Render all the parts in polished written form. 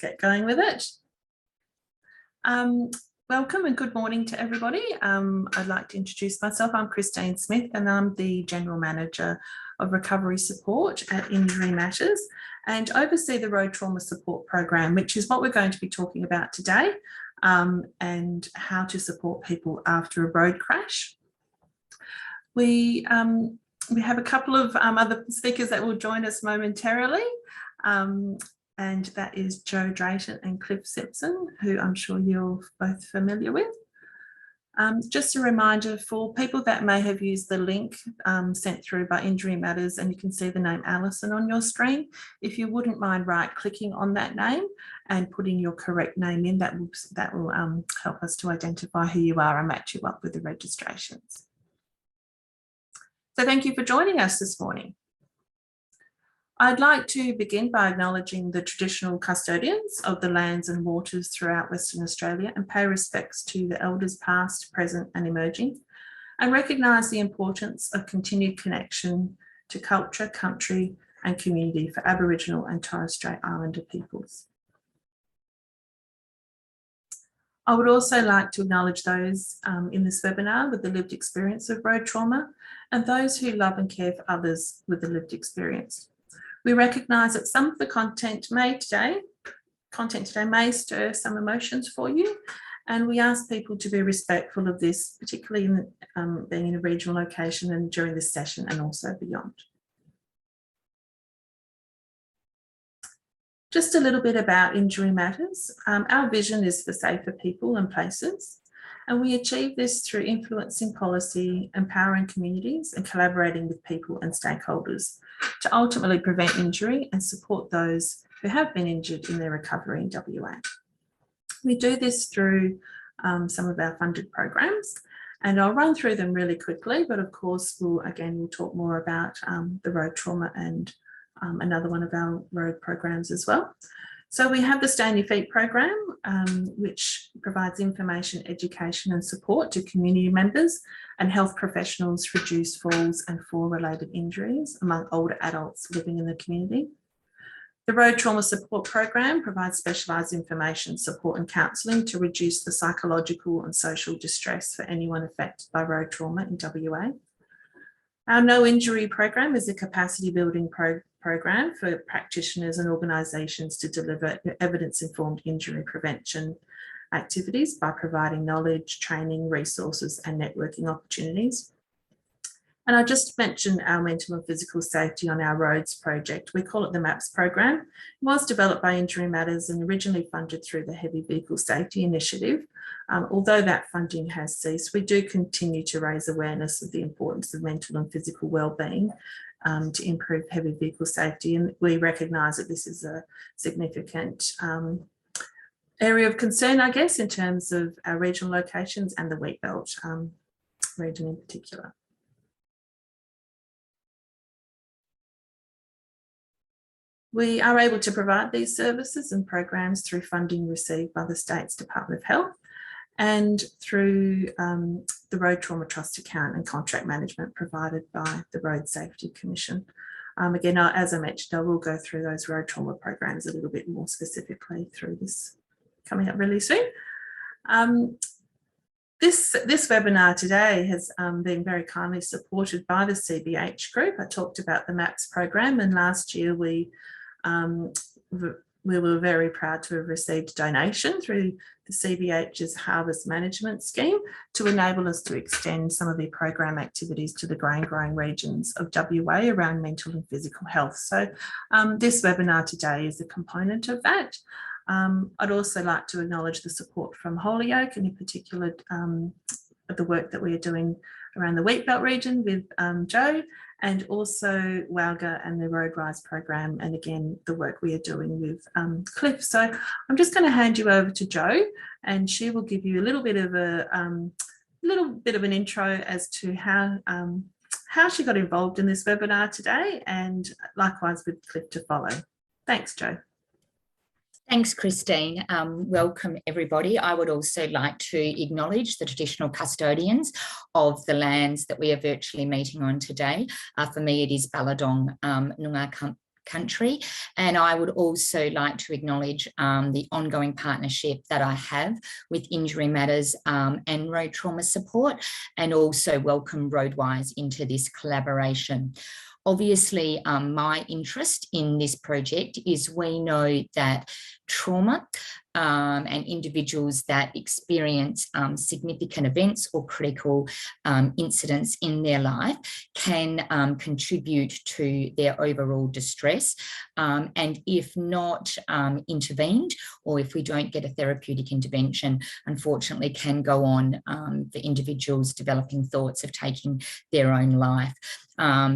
get going with it. Welcome and good morning to everybody. I'd like to introduce myself. I'm Christine Smith and I'm the General Manager of Recovery Support at Injury Matters and oversee the Road Trauma Support Program, which is what we're going to be talking about today, and how to support people after a road crash. We have a couple of other speakers that will join us momentarily. And that is Joe Drayton and Cliff Simpson, who I'm sure you're both familiar with. Just a reminder for people that may have used the link sent through by Injury Matters, and you can see the name Alison on your screen. If you wouldn't mind right-clicking on that name and putting your correct name in, that will help us to identify who you are and match you up with the registrations. So thank you for joining us this morning. I'd like to begin by acknowledging the traditional custodians of the lands and waters throughout Western Australia and pay respects to the elders past, present and emerging, and recognise the importance of continued connection to culture, country and community for Aboriginal and Torres Strait Islander peoples. I would also like to acknowledge those in this webinar with the lived experience of road trauma and those who love and care for others with the lived experience. We recognise that some of the content today may stir some emotions for you, and we ask people to be respectful of this, particularly in being in a regional location and during this session and also beyond. Just a little bit about Injury Matters. Our vision is for safer people and places, and we achieve this through influencing policy, empowering communities and collaborating with people and stakeholders to ultimately prevent injury and support those who have been injured in their recovery in WA. We do this through some of our funded programs, and I'll run through them really quickly, but of course we'll talk more about the road trauma and another one of our road programs as well. So we have the Stay on Your Feet program, which provides information, education and support to community members and health professionals to reduce falls and fall-related injuries among older adults living in the community. The Road Trauma Support Program provides specialised information, support and counselling to reduce the psychological and social distress for anyone affected by road trauma in WA. Our No Injury program is a capacity building program for practitioners and organisations to deliver evidence-informed injury prevention activities by providing knowledge, training, resources and networking opportunities. And I just mentioned our mental and physical safety on our roads project. We call it the MAPS program. It was developed by Injury Matters and originally funded through the Heavy Vehicle Safety Initiative. Although that funding has ceased, we do continue to raise awareness of the importance of mental and physical wellbeing to improve heavy vehicle safety, and we recognise that this is a significant area of concern, I guess, in terms of our regional locations and the Wheatbelt region in particular. We are able to provide these services and programs through funding received by the State's Department of Health and through the Road Trauma Trust account and contract management provided by the Road Safety Commission. Again, as I mentioned, I will go through those road trauma programs a little bit more specifically through this coming up really soon. This webinar today has been very kindly supported by the CBH group. I talked about the MAPS program, and last year we were very proud to have received donation through the CBH's Harvest Management Scheme to enable us to extend some of the program activities to the grain-growing regions of WA around mental and physical health. So this webinar today is a component of that. I'd also like to acknowledge the support from Holyoake and in particular the work that we are doing around the Wheatbelt region with Joe, and also Wowga and the Road Rise program, and again the work we are doing with Cliff. So I'm just going to hand you over to Joe, and she will give you a little bit of an intro as to how she got involved in this webinar today, and likewise with Cliff to follow. Thanks, Joe. Thanks, Christine. Welcome, everybody. I would also like to acknowledge the traditional custodians of the lands that we are virtually meeting on today. For me, it is Balladong Noongar country. And I would also like to acknowledge the ongoing partnership that I have with Injury Matters and Road Trauma Support, and also welcome Roadwise into this collaboration. Obviously, my interest in this project is we know that trauma and individuals that experience significant events or critical incidents in their life can contribute to their overall distress. And if not intervened, or if we don't get a therapeutic intervention, unfortunately can go on for individuals developing thoughts of taking their own life.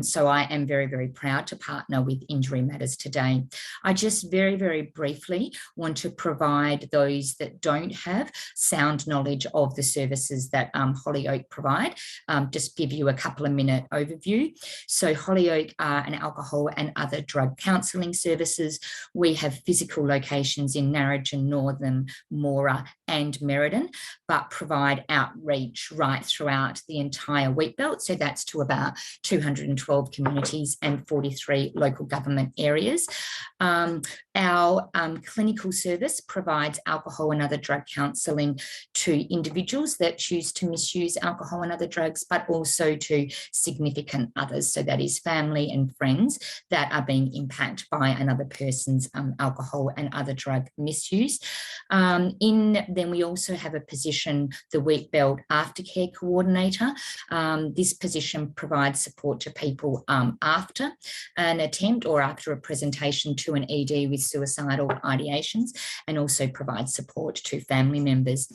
So I am very, very proud to partner with Injury Matters today. I just very, very briefly want to provide those that don't have sound knowledge of the services that Hollyoak provide, just give you a couple of minute overview. So Hollyoak are an alcohol and other drug counselling services. We have physical locations in Narrogin, Northam, Moora and Merredin, but provide outreach right throughout the entire wheat belt. So that's to about 212 communities and 43 local government areas. Our clinical service provides alcohol and other drug counselling to individuals that choose to misuse alcohol and other drugs, but also to significant others. So that is family and friends that are being impacted by another person's alcohol and other drug misuse. Then we also have a position, the Wheat Belt Aftercare Coordinator. This position provides support to people after an attempt or after a presentation to an ED with suicidal ideations, and also provides support to family members.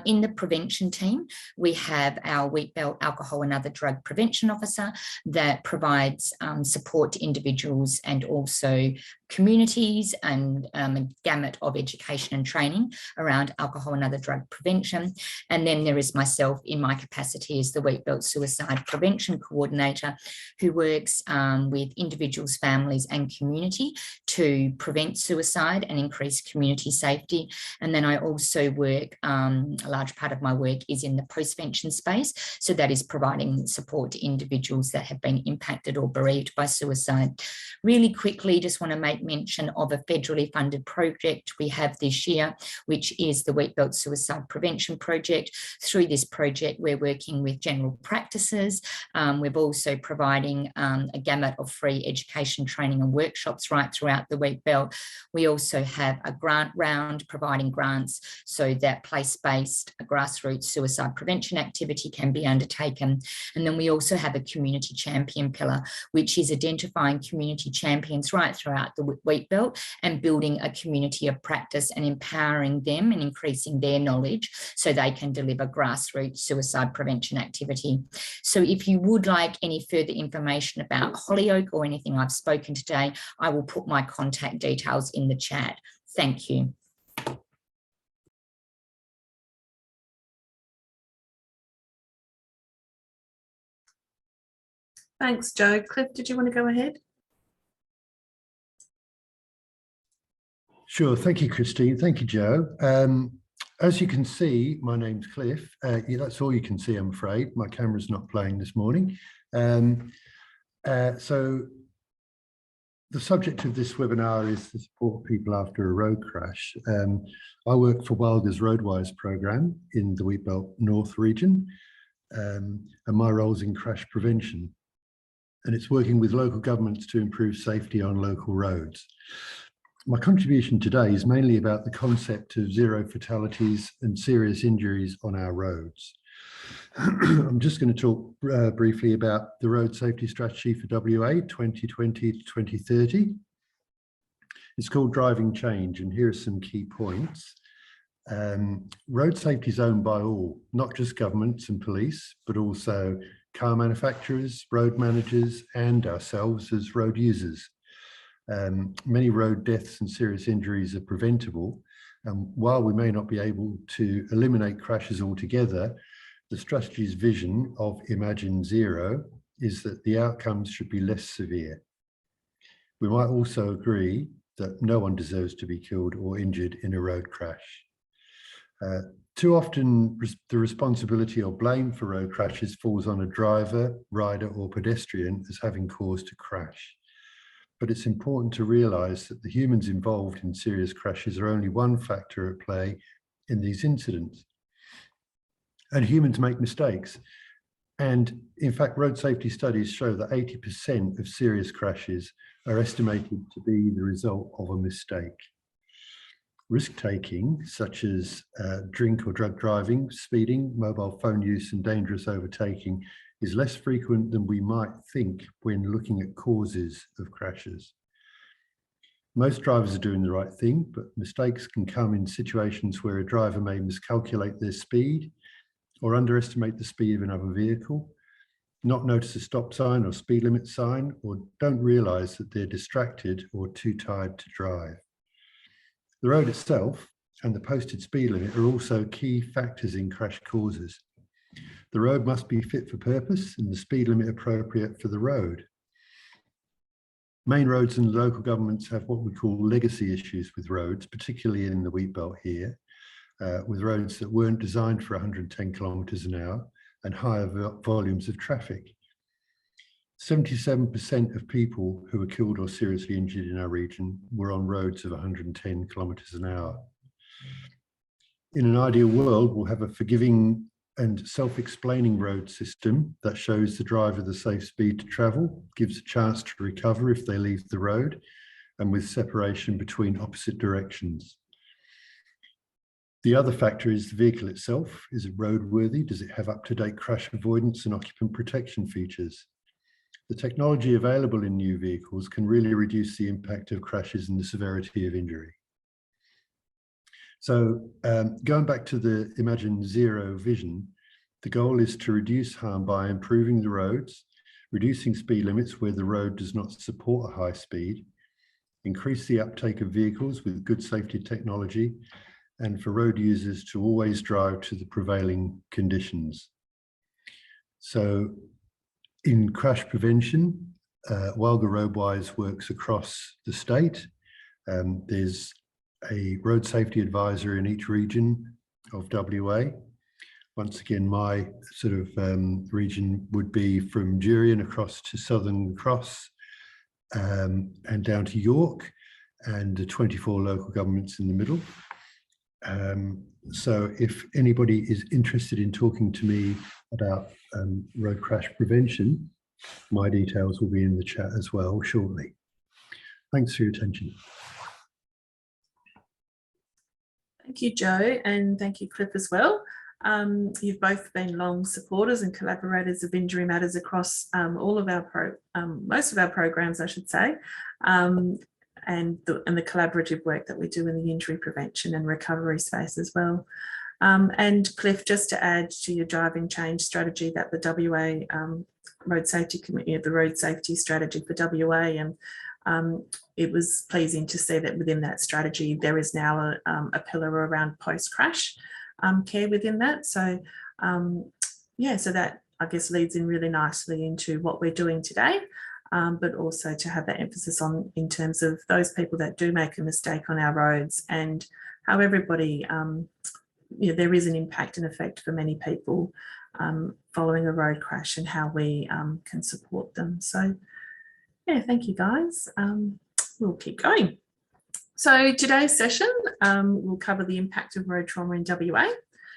In the prevention team, we have our Wheat Belt Alcohol and Other Drug Prevention Officer that provides support to individuals and also communities and a gamut of education and training around alcohol and other drug prevention. And then there is myself in my capacity as the Wheat Belt Suicide Prevention Coordinator, who works with individuals, families and community to prevent suicide and increase community safety. And then I also work, a large part of my work is in the postvention space. So that is providing support to individuals that have been impacted or bereaved by suicide. Really quickly, just want to make mention of a federally funded project we have this year, which is the Wheat Belt Suicide Prevention Project. Through this project, we're working with general practices. We're also providing a gamut of free education, training and workshops right throughout the Wheat Belt. We also have a grant round providing grants so that place-based grassroots suicide prevention activity can be undertaken. And then we also have a community champion pillar, which is identifying community champions right throughout the Wheat Belt and building a community of practice and empowering them and increasing their knowledge so they can deliver grassroots suicide prevention activity. So if you would like any further information about Hollyoak or anything I've spoken today, I will put my contact details in the chat. Thank you. Thanks, Jo. Cliff, did you want to go ahead? Sure. Thank you, Christine. Thank you, Jo. As you can see, my name's Cliff. Yeah, that's all you can see, I'm afraid. My camera's not playing this morning. So the subject of this webinar is to support people after a road crash. I work for Wilder's Roadwise programme in the Wheat Belt North region, and my role is in crash prevention. And it's working with local governments to improve safety on local roads. My contribution today is mainly about the concept of zero fatalities and serious injuries on our roads. I'm just going to talk briefly about the road safety strategy for WA 2020 to 2030. It's called Driving Change, and here are some key points. Road safety is owned by all, not just governments and police, but also car manufacturers, road managers, and ourselves as road users. Many road deaths and serious injuries are preventable, and while we may not be able to eliminate crashes altogether, the strategy's vision of Imagine Zero is that the outcomes should be less severe. We might also agree that no one deserves to be killed or injured in a road crash. Too often, the responsibility or blame for road crashes falls on a driver, rider, or pedestrian as having caused a crash. but it's important to realise that the humans involved in serious crashes are only one factor at play in these incidents. And humans make mistakes. And in fact, road safety studies show that 80% of serious crashes are estimated to be the result of a mistake. Risk-taking, such as drink or drug driving, speeding, mobile phone use, and dangerous overtaking, is less frequent than we might think when looking at causes of crashes. Most drivers are doing the right thing, but mistakes can come in situations where a driver may miscalculate their speed or underestimate the speed of another vehicle, not notice a stop sign or speed limit sign, or don't realise that they're distracted or too tired to drive. The road itself and the posted speed limit are also key factors in crash causes. The road must be fit for purpose and the speed limit appropriate for the road. Main roads and local governments have what we call legacy issues with roads, particularly in the wheat belt here, with roads that weren't designed for 110 kilometres an hour and higher volumes of traffic. 77% of people who were killed or seriously injured in our region were on roads of 110 kilometres an hour. In an ideal world, we'll have a forgiving and self-explaining road system that shows the driver the safe speed to travel, gives a chance to recover if they leave the road, and with separation between opposite directions. The other factor is the vehicle itself. Is it roadworthy? Does it have up-to-date crash avoidance and occupant protection features? The technology available in new vehicles can really reduce the impact of crashes and the severity of injury. So going back to the Imagine Zero vision, the goal is to reduce harm by improving the roads, reducing speed limits where the road does not support a high speed, increase the uptake of vehicles with good safety technology, and for road users to always drive to the prevailing conditions. So in crash prevention, Walga Roadwise works across the state. There's a road safety advisor in each region of WA. Once again, my sort of region would be from Jurien across to Southern Cross and down to York, and the 24 local governments in the middle. So if anybody is interested in talking to me about road crash prevention, my details will be in the chat as well shortly. Thanks for your attention. Thank you, Joe, and thank you, Cliff, as well. You've both been long supporters and collaborators of Injury Matters across all of our most of our programs, I should say, and the collaborative work that we do in the injury prevention and recovery space as well. And Cliff, just to add to your driving change strategy that the WA Road Safety Committee, the Road Safety Strategy for WA, and it was pleasing to see that within that strategy there is now a pillar around post-crash care within that. So yeah, so that I guess leads in really nicely into what we're doing today, but also to have that emphasis on in terms of those people that do make a mistake on our roads and how everybody, you know, there is an impact and effect for many people following a road crash and how we can support them. So yeah, thank you guys. We'll keep going. So today's session will cover the impact of road trauma in WA,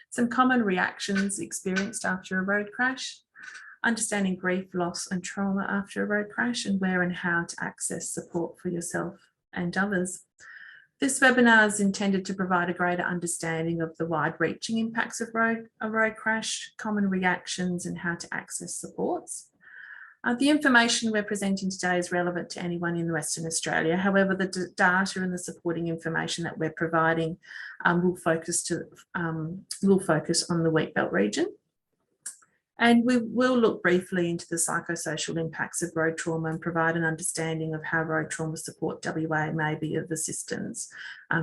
some common reactions experienced after a road crash, understanding grief, loss and trauma after a road crash, and where and how to access support for yourself and others. This webinar is intended to provide a greater understanding of the wide-reaching impacts of a road crash, common reactions and how to access supports. The information we're presenting today is relevant to anyone in Western Australia. However, the data and the supporting information that we're providing will focus on the Wheatbelt region. And we will look briefly into the psychosocial impacts of road trauma and provide an understanding of how road trauma support WA may be of assistance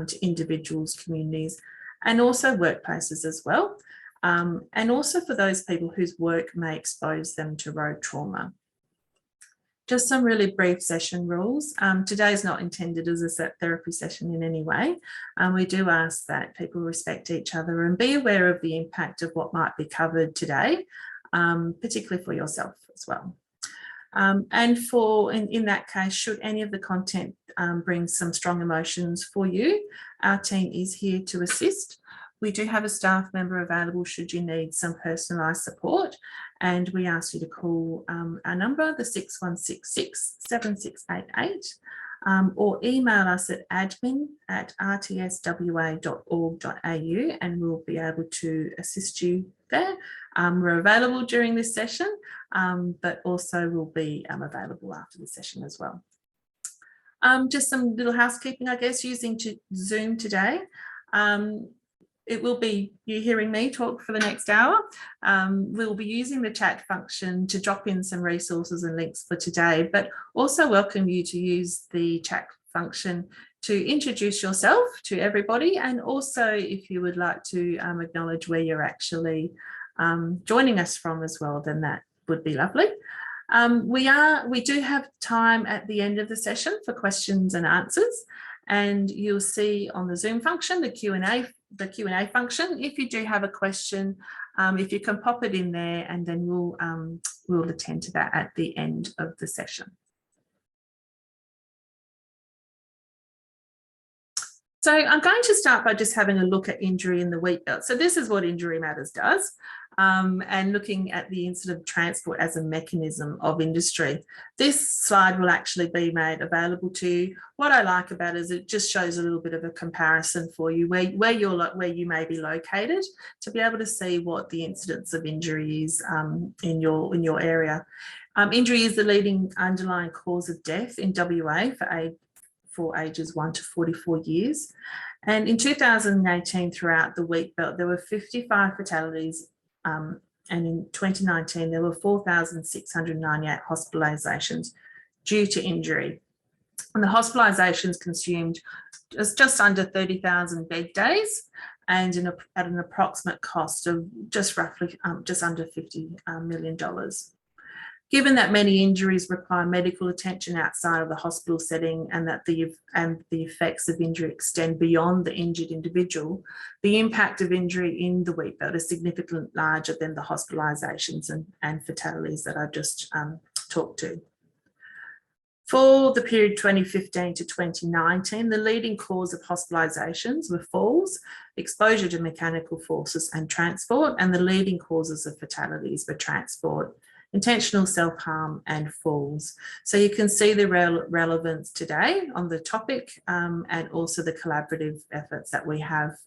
to individuals, communities, and also workplaces as well. And also for those people whose work may expose them to road trauma. Just some really brief session rules. Today is not intended as a set therapy session in any way. We do ask that people respect each other and be aware of the impact of what might be covered today, particularly for yourself as well. And in that case, should any of the content bring some strong emotions for you, our team is here to assist. We do have a staff member available should you need some personalised support, and we ask you to call our number, the 6166 7688, or email us at admin@rtswa.org.au, and we'll be able to assist you there. We're available during this session, but also will be available after the session as well. Just some little housekeeping, I guess, using Zoom today. It will be you hearing me talk for the next hour. We'll be using the chat function to drop in some resources and links for today, but also welcome you to use the chat function to introduce yourself to everybody, and also if you would like to acknowledge where you're actually joining us from as well, then that would be lovely. We do have time at the end of the session for questions and answers, and you'll see on the Zoom function the Q&A function. If you do have a question, if you can pop it in there, and then we'll attend to that at the end of the session. So I'm going to start by just having a look at injury in the wheat belt. So this is what Injury Matters does, and looking at the incident of transport as a mechanism of industry. This slide will actually be made available to you. What I like about it is it just shows a little bit of a comparison for you where you may be located, to be able to see what the incidence of injury is in your area. Injury is the leading underlying cause of death in WA for ages 1 to 44 years. And in 2018, throughout the wheat belt, there were 55 fatalities, and in 2019, there were 4,698 hospitalisations due to injury. And the hospitalisations consumed just under 30,000 bed days, and at an approximate cost of just roughly just under $50 million. Given that many injuries require medical attention outside of the hospital setting, and that the effects of injury extend beyond the injured individual, the impact of injury in the wheat belt is significantly larger than the hospitalisations and fatalities that I've just talked to. For the period 2015 to 2019, the leading cause of hospitalisations were falls, exposure to mechanical forces and transport, and the leading causes of fatalities were transport, intentional self-harm and falls. So you can see the relevance today on the topic, and also the collaborative efforts that we have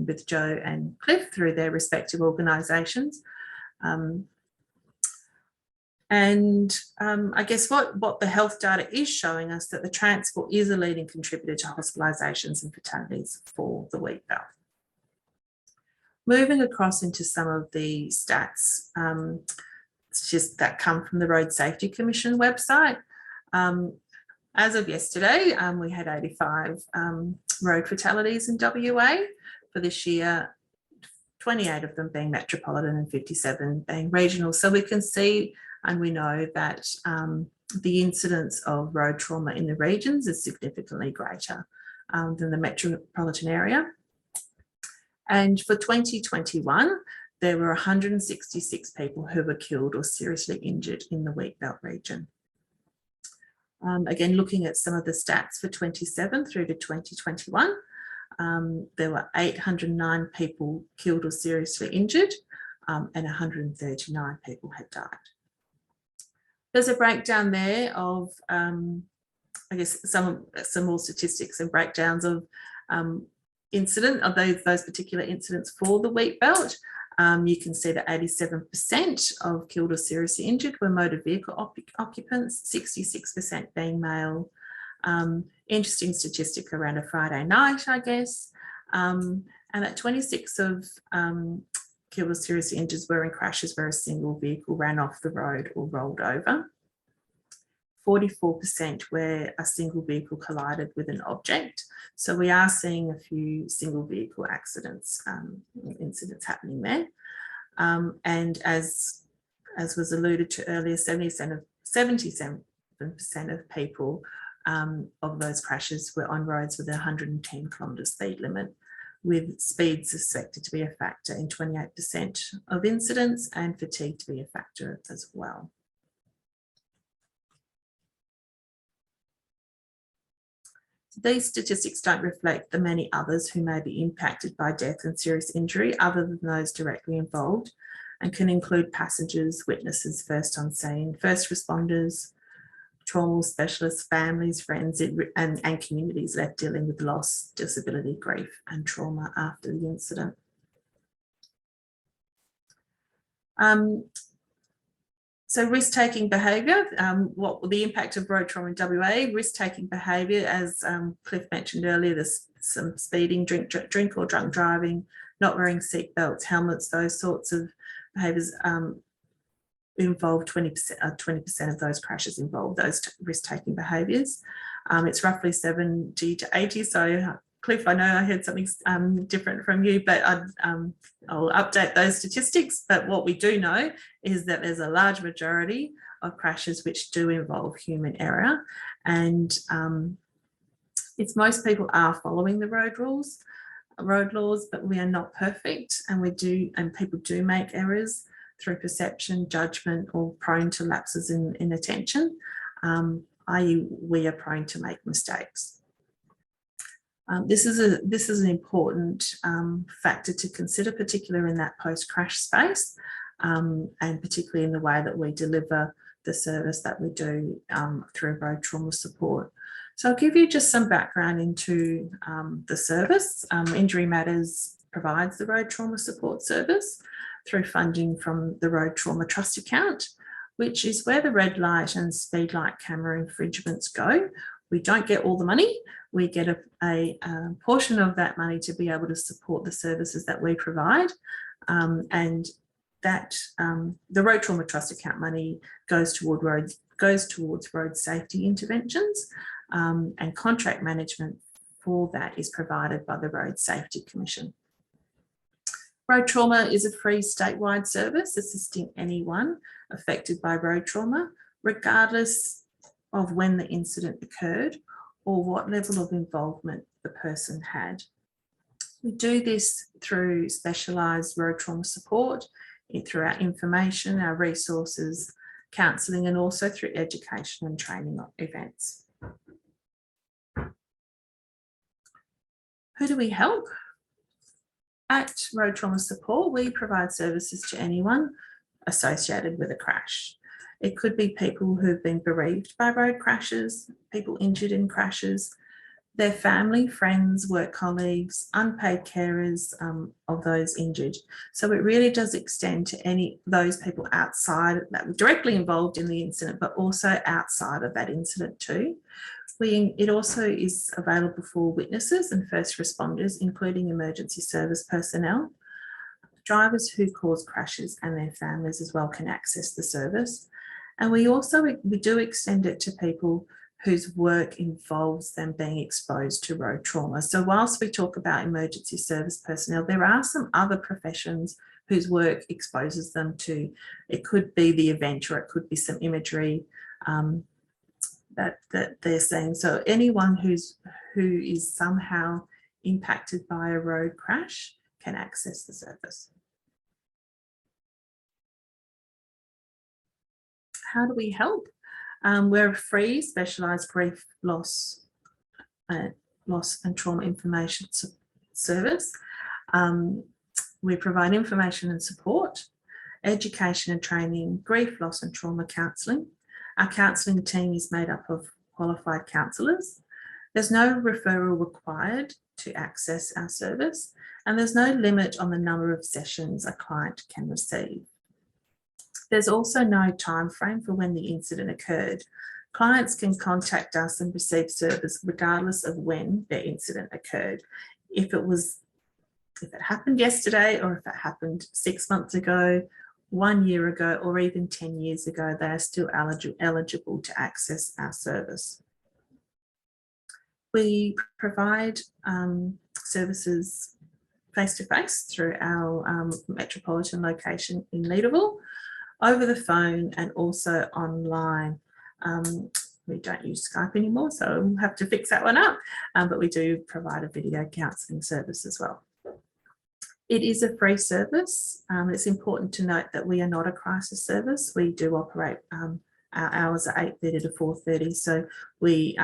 with Joe and Cliff through their respective organisations. I guess what the health data is showing us, that the transport is a leading contributor to hospitalisations and fatalities for the wheat belt. Moving across into some of the stats, just that come from the Road Safety Commission website. As of yesterday, we had 85 road fatalities in WA for this year, 28 of them being metropolitan and 57 being regional. So we can see and we know that the incidence of road trauma in the regions is significantly greater than the metropolitan area. And for 2021, there were 166 people who were killed or seriously injured in the wheat belt region. Again, looking at some of the stats for 27 through to 2021, there were 809 people killed or seriously injured, and 139 people had died. There's a breakdown there of, I guess, some more statistics and breakdowns of those particular incidents for the wheat belt. You can see that 87% of killed or seriously injured were motor vehicle occupants, 66% being male. Interesting statistic around a Friday night, I guess. And that 26 of killed or seriously injured were in crashes where a single vehicle ran off the road or rolled over. 44% where a single vehicle collided with an object. So we are seeing a few single vehicle accidents, incidents happening there. And as was alluded to earlier, 77% of people of those crashes were on roads with a 110 kilometre speed limit, with speed suspected to be a factor in 28% of incidents and fatigue to be a factor as well. These statistics don't reflect the many others who may be impacted by death and serious injury other than those directly involved, and can include passengers, witnesses first on scene, first responders, trauma specialists, families, friends, and communities left dealing with loss, disability, grief, and trauma after the incident. So risk-taking behaviour, what the impact of road trauma in WA, risk-taking behaviour, as Cliff mentioned earlier, there's some speeding, drink or drunk driving, not wearing seat belts, helmets, those sorts of behaviours involve 20% of those crashes involve those risk-taking behaviours. It's roughly 70 to 80. So Cliff, I know I heard something different from you, but I'll update those statistics. But what we do know is that there's a large majority of crashes which do involve human error, and it's most people are following the road laws, but we are not perfect, and people do make errors through perception, judgment, or prone to lapses in attention, i.e. we are prone to make mistakes. This is an important factor to consider, particularly in that post-crash space, and particularly in the way that we deliver the service that we do through road trauma support. So I'll give you just some background into the service. Injury Matters provides the road trauma support service through funding from the Road Trauma Trust account, which is where the red light and speed light camera infringements go. We don't get all the money. We get a portion of that money to be able to support the services that we provide. And that the Road Trauma Trust account money goes towards road safety interventions, and contract management for that is provided by the Road Safety Commission. Road trauma is a free statewide service assisting anyone affected by road trauma, regardless of when the incident occurred or what level of involvement the person had. We do this through specialised road trauma support, through our information, our resources, counselling, and also through education and training events. Who do we help? At Road Trauma Support, we provide services to anyone associated with a crash. It could be people who've been bereaved by road crashes, people injured in crashes, their family, friends, work colleagues, unpaid carers of those injured. So it really does extend to those people outside that were directly involved in the incident, but also outside of that incident too. It also is available for witnesses and first responders, including emergency service personnel. Drivers who cause crashes and their families as well can access the service. And we do extend it to people whose work involves them being exposed to road trauma. So whilst we talk about emergency service personnel, there are some other professions whose work exposes them to, it could be the event or it could be some imagery that they're seeing. So anyone who is somehow impacted by a road crash can access the service. How do we help? We're a free specialised grief, loss and trauma information service. We provide information and support, education and training, grief, loss and trauma counselling. Our counselling team is made up of qualified counsellors. There's no referral required to access our service, and there's no limit on the number of sessions a client can receive. There's also no time frame for when the incident occurred. Clients can contact us and receive service regardless of when their incident occurred. If it happened yesterday, or if it happened 6 months ago, 1 year ago, or even 10 years ago, they are still eligible to access our service. We provide services face-to-face through our metropolitan location in Leederville, over the phone and also online. We don't use Skype anymore, so we'll have to fix that one up, but we do provide a video counselling service as well. It is a free service. It's important to note that we are not a crisis service. We do operate, our hours are 8:30 to 4:30, so we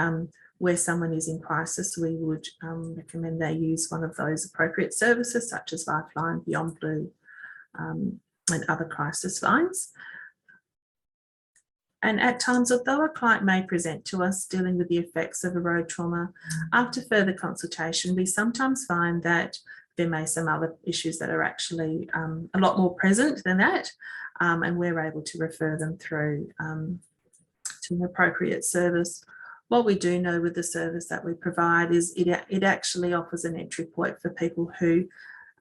where someone is in crisis, we would recommend they use one of those appropriate services such as Lifeline, Beyond Blue, and other crisis lines. And at times, although a client may present to us dealing with the effects of a road trauma, after further consultation, we sometimes find that there may be some other issues that are actually a lot more present than that, and we're able to refer them through to an appropriate service. What we do know with the service that we provide is it actually offers an entry point for people who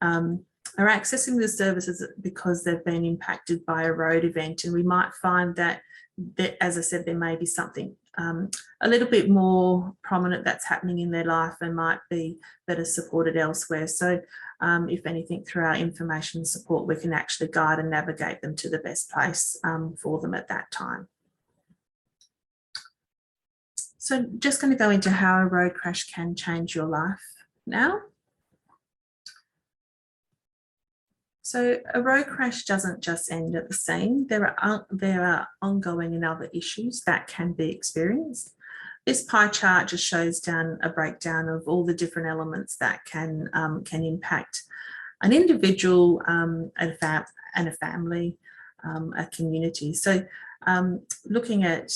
are accessing the services because they've been impacted by a road event, and we might find that as I said, there may be something a little bit more prominent that's happening in their life and might be better supported elsewhere. So if anything, through our information and support, we can actually guide and navigate them to the best place for them at that time. So just going to go into how a road crash can change your life now. So a road crash doesn't just end at the scene. There are ongoing and other issues that can be experienced. This pie chart just shows down a breakdown of all the different elements that can impact an individual, and a family, a community. So looking at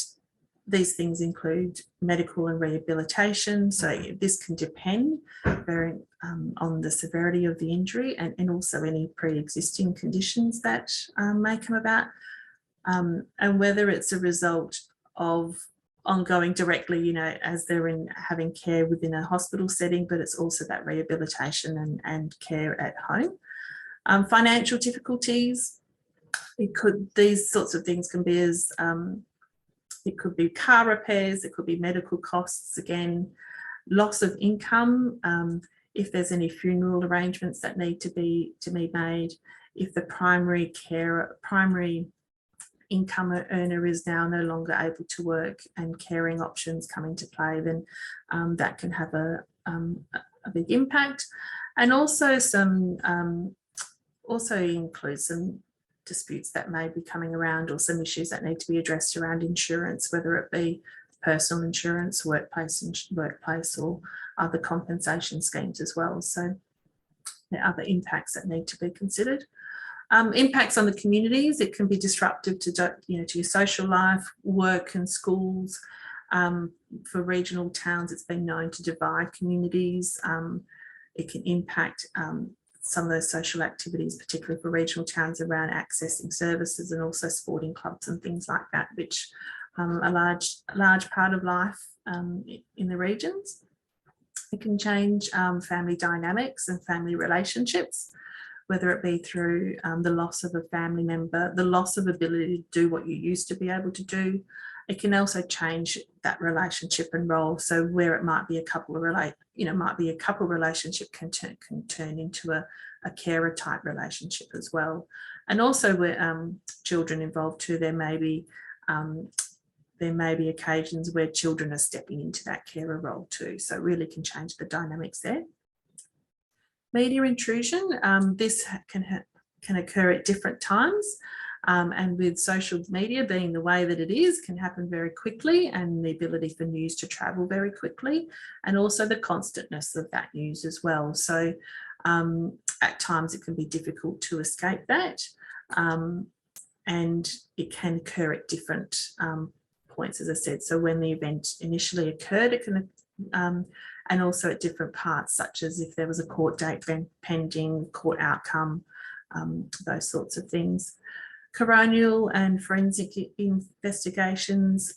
these things include medical and rehabilitation. So this can depend on the severity of the injury and also any pre-existing conditions that may come about, and whether it's a result of ongoing directly, as they're having care within a hospital setting, but it's also that rehabilitation and care at home. Financial difficulties, these sorts of things can be as it could be car repairs, it could be medical costs, again, loss of income, if there's any funeral arrangements that need to be made, if the primary income earner is now no longer able to work and caring options come into play, then that can have a big impact. And also also includes some disputes that may be coming around, or some issues that need to be addressed around insurance, whether it be personal insurance, workplace or other compensation schemes as well. So there are other impacts that need to be considered. Impacts on the communities, it can be disruptive to your social life, work and schools. For regional towns, it's been known to divide communities. It can impact some of those social activities, particularly for regional towns, around accessing services and also sporting clubs and things like that, which are a large part of life in the regions. It can change family dynamics and family relationships, whether it be through the loss of a family member, the loss of ability to do what you used to be able to do. It can also change that relationship and role. So where it might be a couple relationship can turn into a carer type relationship as well. And also where children involved too, there may be occasions where children are stepping into that carer role too. So it really can change the dynamics there. Media intrusion, this can occur at different times. And with social media being the way that it is, can happen very quickly, and the ability for news to travel very quickly, and also the constantness of that news as well. So at times it can be difficult to escape that, and it can occur at different points, as I said. So when the event initially occurred, it can and also at different parts, such as if there was a court date pending, court outcome, those sorts of things. Coronial and forensic investigations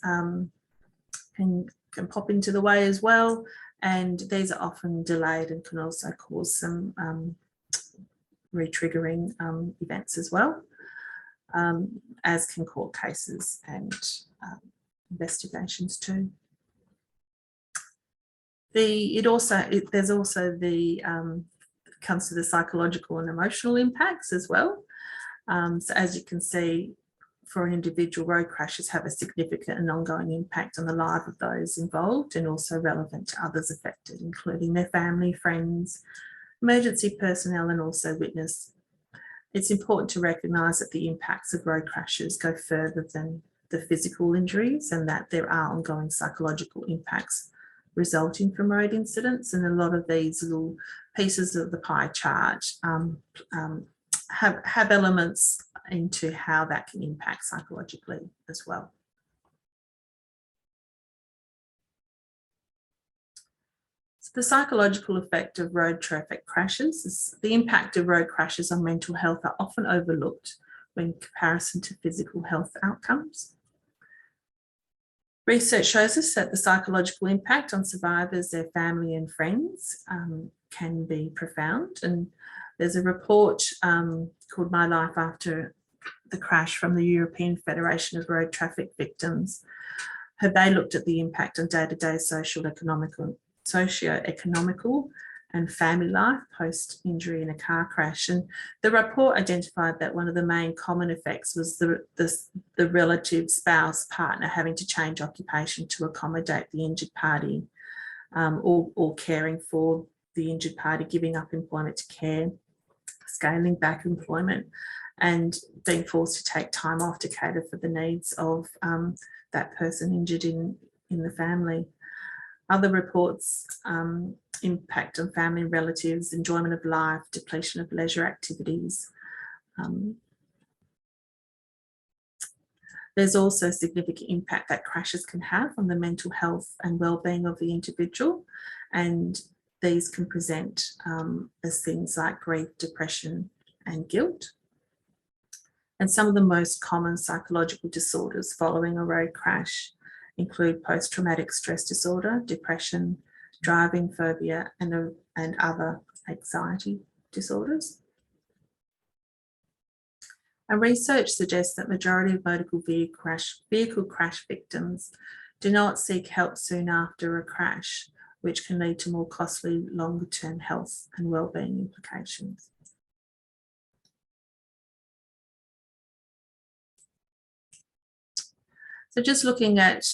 can pop into the way as well, and these are often delayed and can also cause some re-triggering events as well, as can court cases and investigations too. There's also comes to the psychological and emotional impacts as well. So as you can see, for an individual, road crashes have a significant and ongoing impact on the life of those involved, and also relevant to others affected, including their family, friends, emergency personnel, and also witness. It's important to recognise that the impacts of road crashes go further than the physical injuries, and that there are ongoing psychological impacts resulting from road incidents, and a lot of these little pieces of the pie chart have elements into how that can impact psychologically as well. So the psychological effect of road traffic crashes is the impact of road crashes on mental health are often overlooked in comparison to physical health outcomes. Research shows us that the psychological impact on survivors, their family and friends can be profound. And there's a report called My Life After the Crash from the European Federation of Road Traffic Victims. Have they looked at the impact on day-to-day socio-economical and family life post-injury in a car crash? And the report identified that one of the main common effects was the relative, spouse, partner having to change occupation to accommodate the injured party, or caring for the injured party, giving up employment to care, scaling back employment, and being forced to take time off to cater for the needs of that person injured in the family. Other reports impact on family and relatives, enjoyment of life, depletion of leisure activities. There's also significant impact that crashes can have on the mental health and well-being of the individual, and these can present as things like grief, depression, and guilt. And some of the most common psychological disorders following a road crash include post-traumatic stress disorder, depression, driving phobia, and other anxiety disorders. And research suggests that majority of motor vehicle crash victims do not seek help soon after a crash, which can lead to more costly longer-term health and wellbeing implications. So just looking at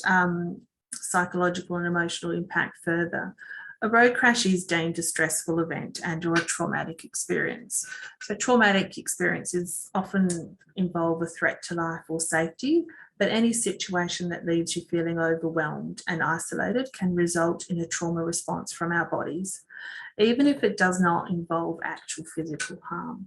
psychological and emotional impact further, a road crash is deemed a stressful event and or a traumatic experience. So traumatic experiences often involve a threat to life or safety, but any situation that leaves you feeling overwhelmed and isolated can result in a trauma response from our bodies, even if it does not involve actual physical harm.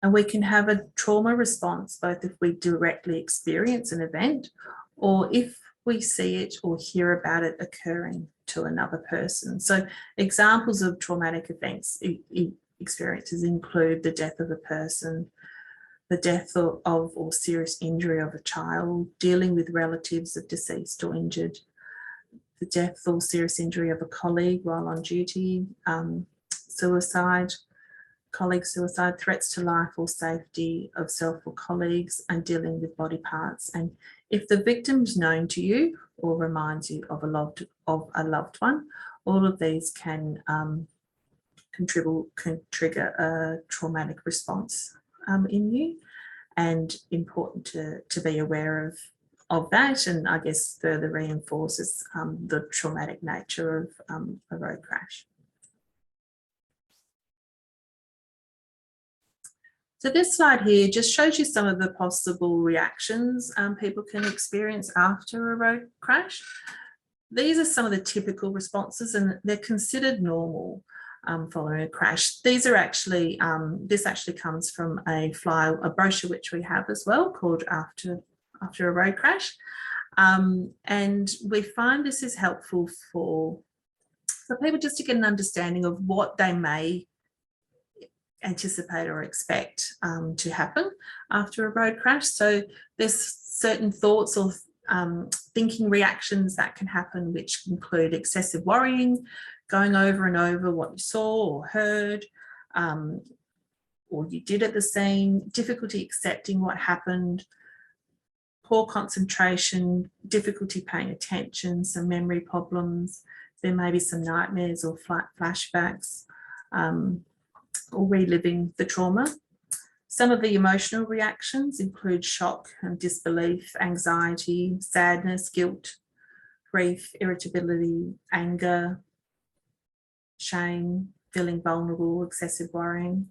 And we can have a trauma response both if we directly experience an event or if we see it or hear about it occurring to another person. So examples of traumatic events, experiences include the death of a person, the death of or serious injury of a child, dealing with relatives of deceased or injured, the death or serious injury of a colleague while on duty, suicide, colleague suicide, threats to life or safety of self or colleagues, and dealing with body parts. And if the victim's known to you or reminds you of a loved one, all of these can trigger a traumatic response in you, and important to be aware of that, and I guess further reinforces the traumatic nature of a road crash. So this slide here just shows you some of the possible reactions people can experience after a road crash. These are some of the typical responses, and they're considered normal following a crash. These are actually, this actually comes from a brochure which we have as well called After a Road Crash. And we find this is helpful for people just to get an understanding of what they may anticipate or expect to happen after a road crash. So there's certain thoughts or thinking reactions that can happen, which include excessive worrying, going over and over what you saw or heard, or you did at the scene, difficulty accepting what happened, poor concentration, difficulty paying attention, some memory problems. There may be some nightmares or flashbacks, or reliving the trauma. Some of the emotional reactions include shock and disbelief, anxiety, sadness, guilt, grief, irritability, anger, shame, feeling vulnerable, excessive worrying.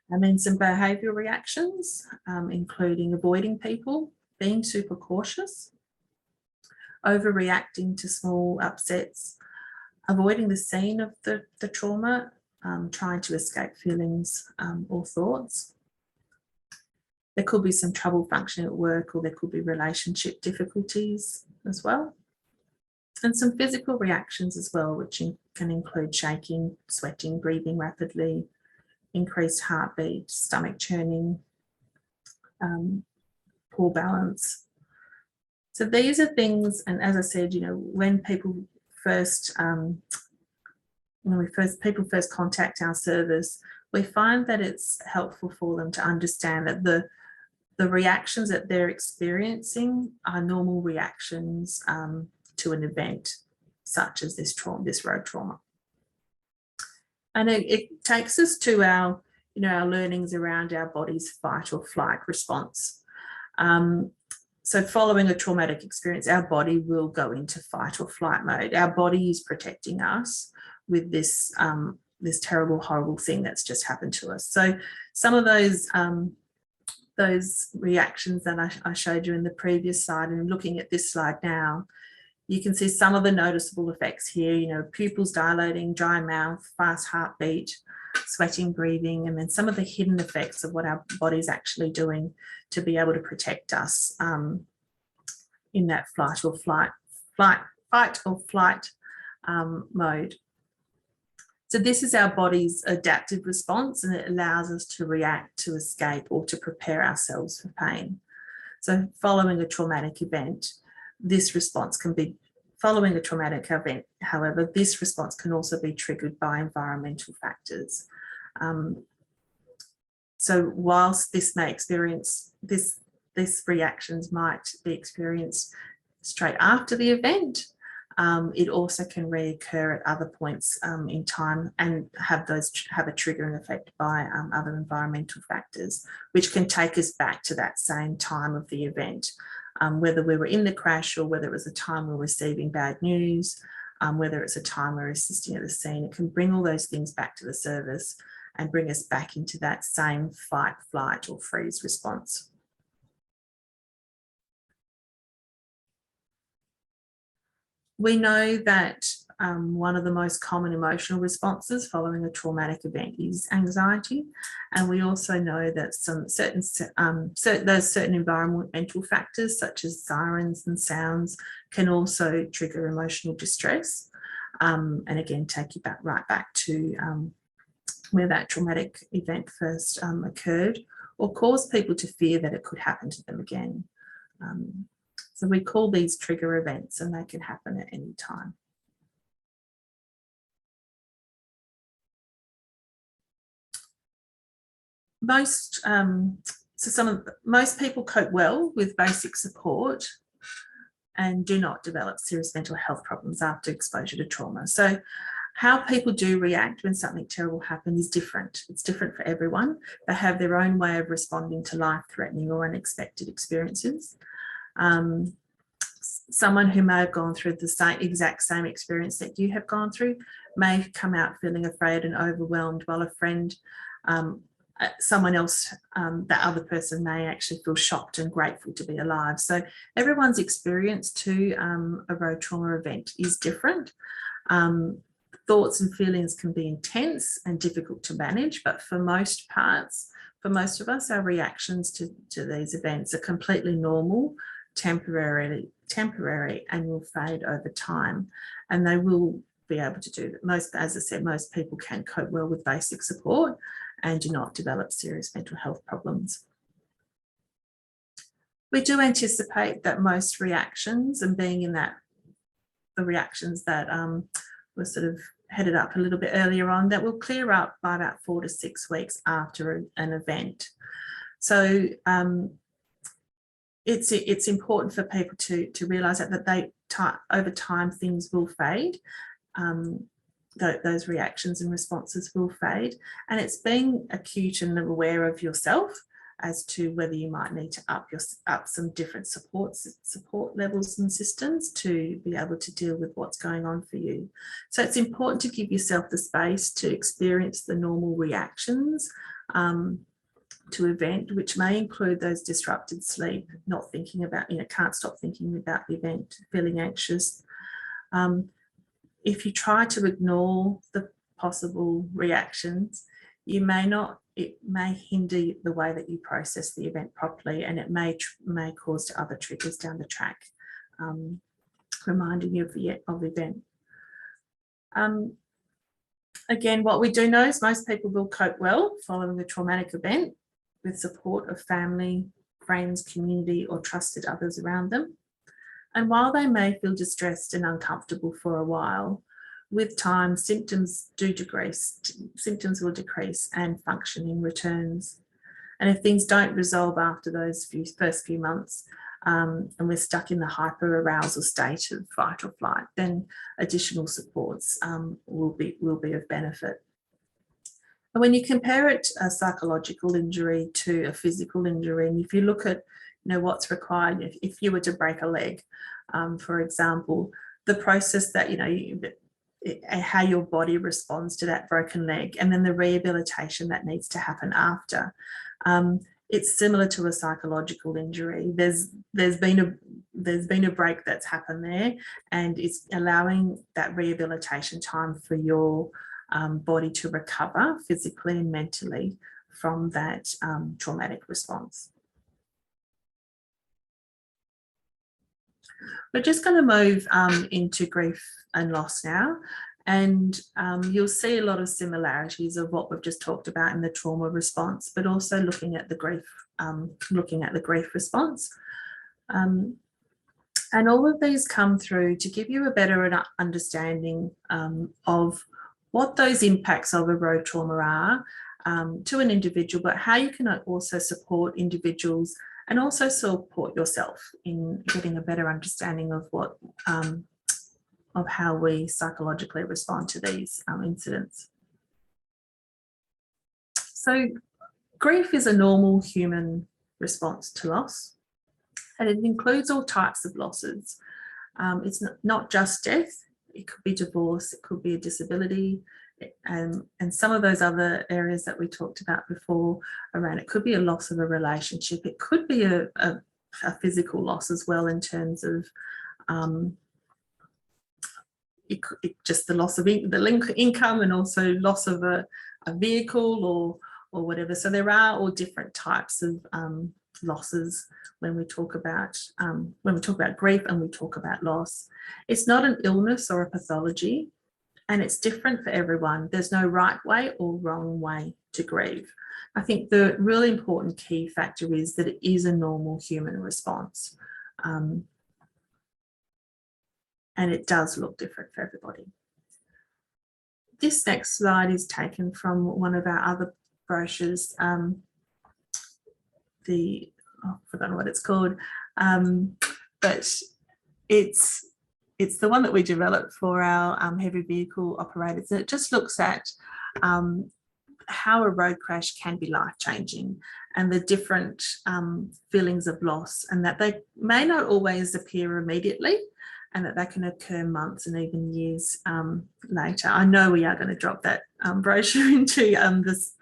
And then some behavioural reactions, including avoiding people, being super cautious, overreacting to small upsets, avoiding the scene of the trauma, trying to escape feelings or thoughts. There could be some trouble functioning at work, or there could be relationship difficulties as well. And some physical reactions as well, which can include shaking, sweating, breathing rapidly, increased heartbeat, stomach churning, poor balance. So these are things, and as I said, you know, when people first, people first contact our service, we find that it's helpful for them to understand that the reactions that they're experiencing are normal reactions to an event such as this road trauma. And it takes us to our, you know, our learnings around our body's fight or flight response. So following a traumatic experience, our body will go into fight or flight mode. Our body is protecting us with this, this terrible, horrible thing that's just happened to us. So some of those reactions that I showed you in the previous slide, and looking at this slide now, you can see some of the noticeable effects here, you know, pupils dilating, dry mouth, fast heartbeat, sweating, breathing, and then some of the hidden effects of what our body's actually doing to be able to protect us in that fight or flight mode. So this is our body's adaptive response, and it allows us to react, to escape, or to prepare ourselves for pain. So following a traumatic event, this response can be, following a traumatic event, however, this response can also be triggered by environmental factors. So whilst this may experience, these reactions might be experienced straight after the event, it also can reoccur at other points in time and have a triggering effect by other environmental factors, which can take us back to that same time of the event, whether we were in the crash or whether it was a time we're receiving bad news, whether it's a time we're assisting at the scene. It can bring all those things back to the service and bring us back into that same fight, flight, or freeze response. We know that one of the most common emotional responses following a traumatic event is anxiety, and we also know that those certain environmental factors such as sirens and sounds can also trigger emotional distress, and again take you right back to where that traumatic event first occurred, or cause people to fear that it could happen to them again. So we call these trigger events, and they can happen at any time. Most people cope well with basic support and do not develop serious mental health problems after exposure to trauma. So how people do react when something terrible happens is different. It's different for everyone. They have their own way of responding to life-threatening or unexpected experiences. Someone who may have gone through the exact same experience that you have gone through may come out feeling afraid and overwhelmed, while a friend, someone else, that other person may actually feel shocked and grateful to be alive. So everyone's experience to a road trauma event is different. Thoughts and feelings can be intense and difficult to manage, but for most of us, our reactions to these events are completely normal, temporary, and will fade over time. And they will be able to do that. As I said, most people can cope well with basic support and do not develop serious mental health problems. We do anticipate that most reactions, and being in that, the reactions that were sort of headed up a little bit earlier on, that will clear up by about 4 to 6 weeks after an event. So it's important for people to realise that over time things will fade. Those reactions and responses will fade, and it's being acute and aware of yourself as to whether you might need to up some different support levels and systems to be able to deal with what's going on for you. So it's important to give yourself the space to experience the normal reactions, to event, which may include those disrupted sleep, not thinking about, can't stop thinking about the event, feeling anxious. If you try to ignore the possible reactions, it may hinder the way that you process the event properly, and it may cause to other triggers down the track, reminding you of the event. Again, what we do know is most people will cope well following a traumatic event with support of family, friends, community, or trusted others around them. And while they may feel distressed and uncomfortable for a while, with time, symptoms will decrease and functioning returns. And if things don't resolve after those first few months, and we're stuck in the hyper-arousal state of fight or flight, then additional supports will be of benefit. And when you compare a psychological injury to a physical injury, and if you look at what's required, if you were to break a leg, for example, the process that how your body responds to that broken leg, and then the rehabilitation that needs to happen after. It's similar to a psychological injury. There's been a break that's happened there, and it's allowing that rehabilitation time for your body to recover physically and mentally from that traumatic response. We're just going to move into grief and loss now, and you'll see a lot of similarities of what we've just talked about in the trauma response, but also looking at the grief response. And all of these come through to give you a better understanding of what those impacts of a road trauma are to an individual, but how you can also support individuals and also support yourself in getting a better understanding of what of how we psychologically respond to these incidents. So grief is a normal human response to loss, and it includes all types of losses. It's not just death. It could be divorce, it could be a disability, and some of those other areas that we talked about before around, it could be a loss of a relationship, it could be a physical loss as well, in terms of just the loss of income, and also loss of a vehicle or whatever. So there are all different types of losses when we talk about grief and we talk about loss. It's not an illness or a pathology, and it's different for everyone. There's no right way or wrong way to grieve. I think the really important key factor is that it is a normal human response. And it does look different for everybody. This next slide is taken from one of our other brochures, I've forgotten what it's called, but it's the one that we developed for our heavy vehicle operators. And it just looks at how a road crash can be life-changing, and the different feelings of loss, and that they may not always appear immediately, and that they can occur months and even years later. I know we are going to drop that brochure into this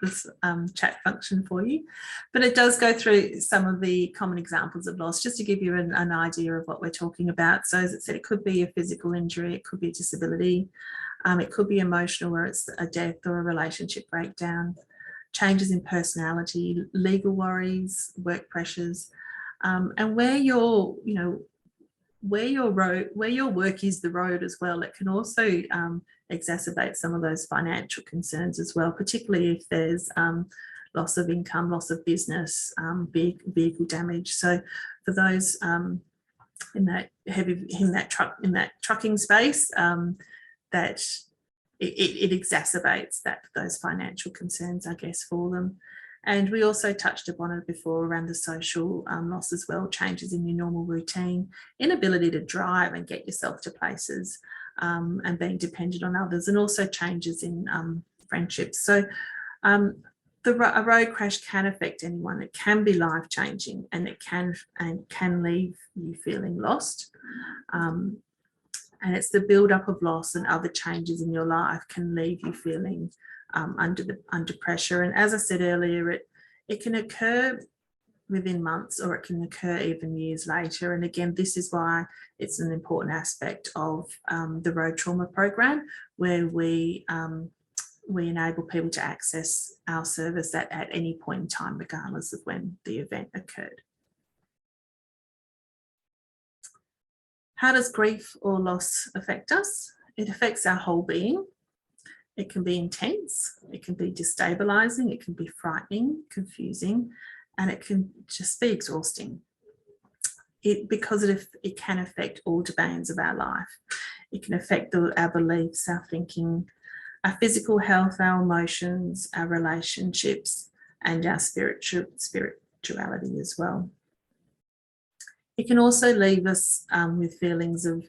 chat function for you, but it does go through some of the common examples of loss, just to give you an idea of what we're talking about. So as it said, it could be a physical injury, it could be a disability, it could be emotional, where it's a death or a relationship breakdown, changes in personality, legal worries, work pressures, and where your work is the road as well. It can also exacerbate some of those financial concerns as well, particularly if there's loss of income, loss of business, vehicle damage. So for those in that trucking space, that it exacerbates those financial concerns, I guess, for them. And we also touched upon it before around the social loss as well, changes in your normal routine, inability to drive and get yourself to places, and being dependent on others, and also changes in friendships. So a road crash can affect anyone. It can be life-changing, and it can leave you feeling lost. And it's the build-up of loss and other changes in your life can leave you feeling under pressure. And as I said earlier, It can occur within months, or it can occur even years later. And again, this is why it's an important aspect of the road trauma program, where we enable people to access our service at any point in time, regardless of when the event occurred. How does grief or loss affect us? It affects our whole being. It can be intense, it can be destabilizing, it can be frightening, confusing, and it can just be exhausting. Because it can affect all domains of our life. It can affect our beliefs, our thinking, our physical health, our emotions, our relationships, and our spirituality as well. It can also leave us with feelings of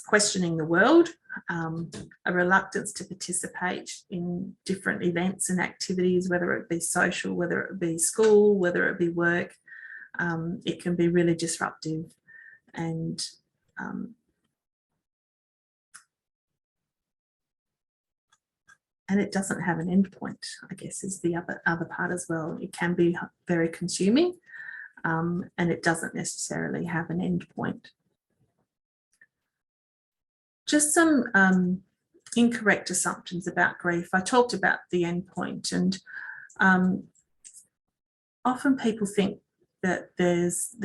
questioning the world, a reluctance to participate in different events and activities, whether it be social, whether it be school, whether it be work. It can be really disruptive, and it doesn't have an end point, I guess, is the other part as well. It can be very consuming, and it doesn't necessarily have an end point. Just some incorrect assumptions about grief. I talked about the end point, and often people think that there's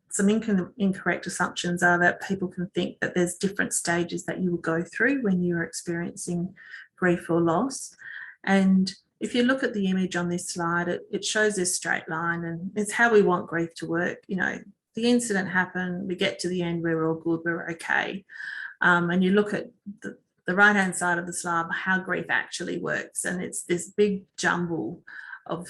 some incorrect assumptions are that people can think that there's different stages that you will go through when you're experiencing grief or loss. And if you look at the image on this slide, it shows this straight line, and it's how we want grief to work. You know, the incident happened, we get to the end, we're all good, we're okay. And you look at the right-hand side of the slide, how grief actually works, and it's this big jumble of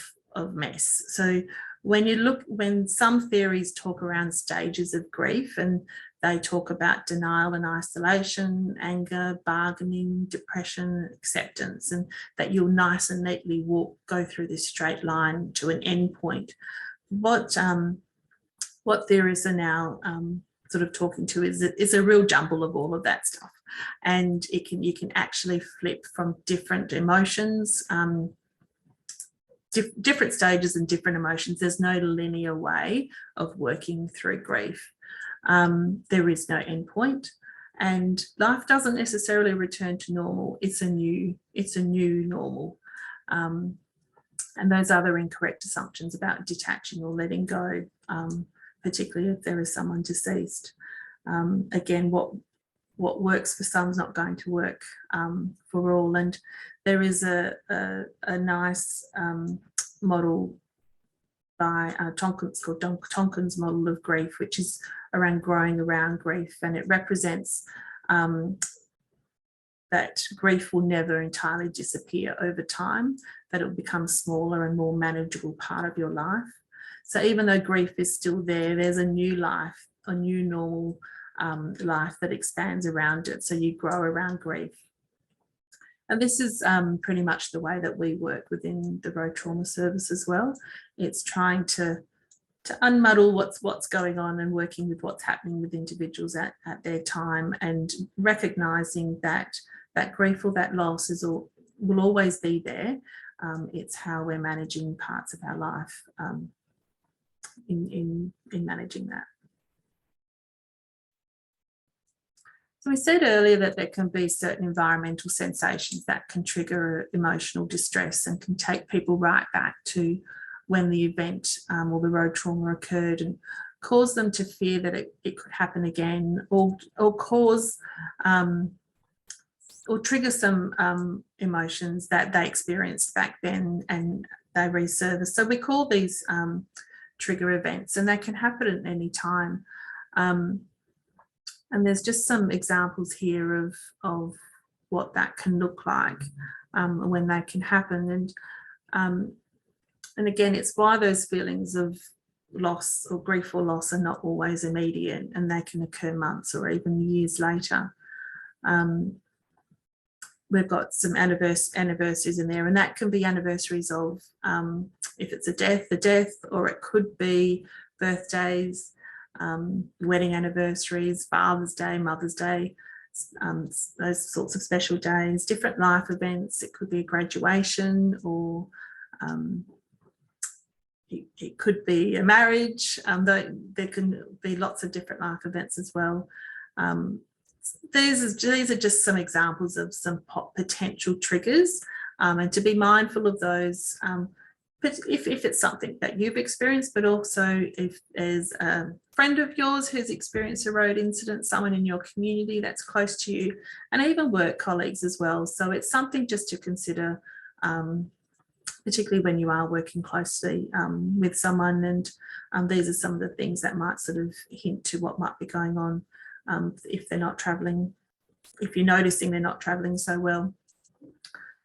mess. So when some theories talk around stages of grief, and they talk about denial and isolation, anger, bargaining, depression, acceptance, and that you'll nice and neatly go through this straight line to an end point. What theorists are now sort of talking to is a real jumble of all of that stuff, and you can actually flip from different emotions, different stages and different emotions. There's no linear way of working through grief. There is no end point, and life doesn't necessarily return to normal. It's a new normal. And those other incorrect assumptions about detaching or letting go, particularly if there is someone deceased. Again, what works for some is not going to work for all. And there is a nice model by Tonkin's, called Tonkin's model of grief, which is around growing around grief, and it represents that grief will never entirely disappear over time, that it will become smaller and more manageable part of your life. So even though grief is still there, there's a new life, a new normal life that expands around it. So you grow around grief. And this is pretty much the way that we work within the Road Trauma Service as well. It's trying to unmuddle what's going on and working with what's happening with individuals at their time, and recognising that grief or that loss will always be there. It's how we're managing parts of our life in managing that. So we said earlier that there can be certain environmental sensations that can trigger emotional distress and can take people right back to when the event or the road trauma occurred, and cause them to fear that it could happen again, or cause or trigger some emotions that they experienced back then and they resurface. So we call these trigger events, and they can happen at any time. And there's just some examples here of what that can look like when that can happen. And again, it's why those feelings of loss or grief or loss are not always immediate, and they can occur months or even years later. We've got some anniversaries in there, and that can be anniversaries of, if it's a death, or it could be birthdays, wedding anniversaries, Father's Day, Mother's Day, those sorts of special days, different life events. It could be a graduation, or It could be a marriage, though there can be lots of different life events as well. These are just some examples of some potential triggers, and to be mindful of those, but if it's something that you've experienced, but also if there's a friend of yours who's experienced a road incident, someone in your community that's close to you, and even work colleagues as well. So it's something just to consider, particularly when you are working closely with someone, and these are some of the things that might sort of hint to what might be going on if they're not travelling, if you're noticing they're not travelling so well.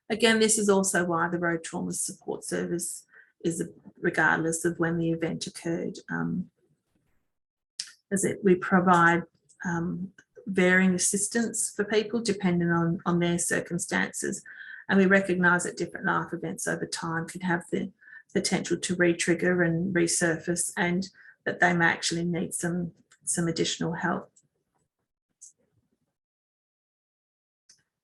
Again, this is also why the Road Trauma Support Service is regardless of when the event occurred, we provide varying assistance for people depending on their circumstances. And we recognise that different life events over time can have the potential to re-trigger and resurface, and that they may actually need some additional help.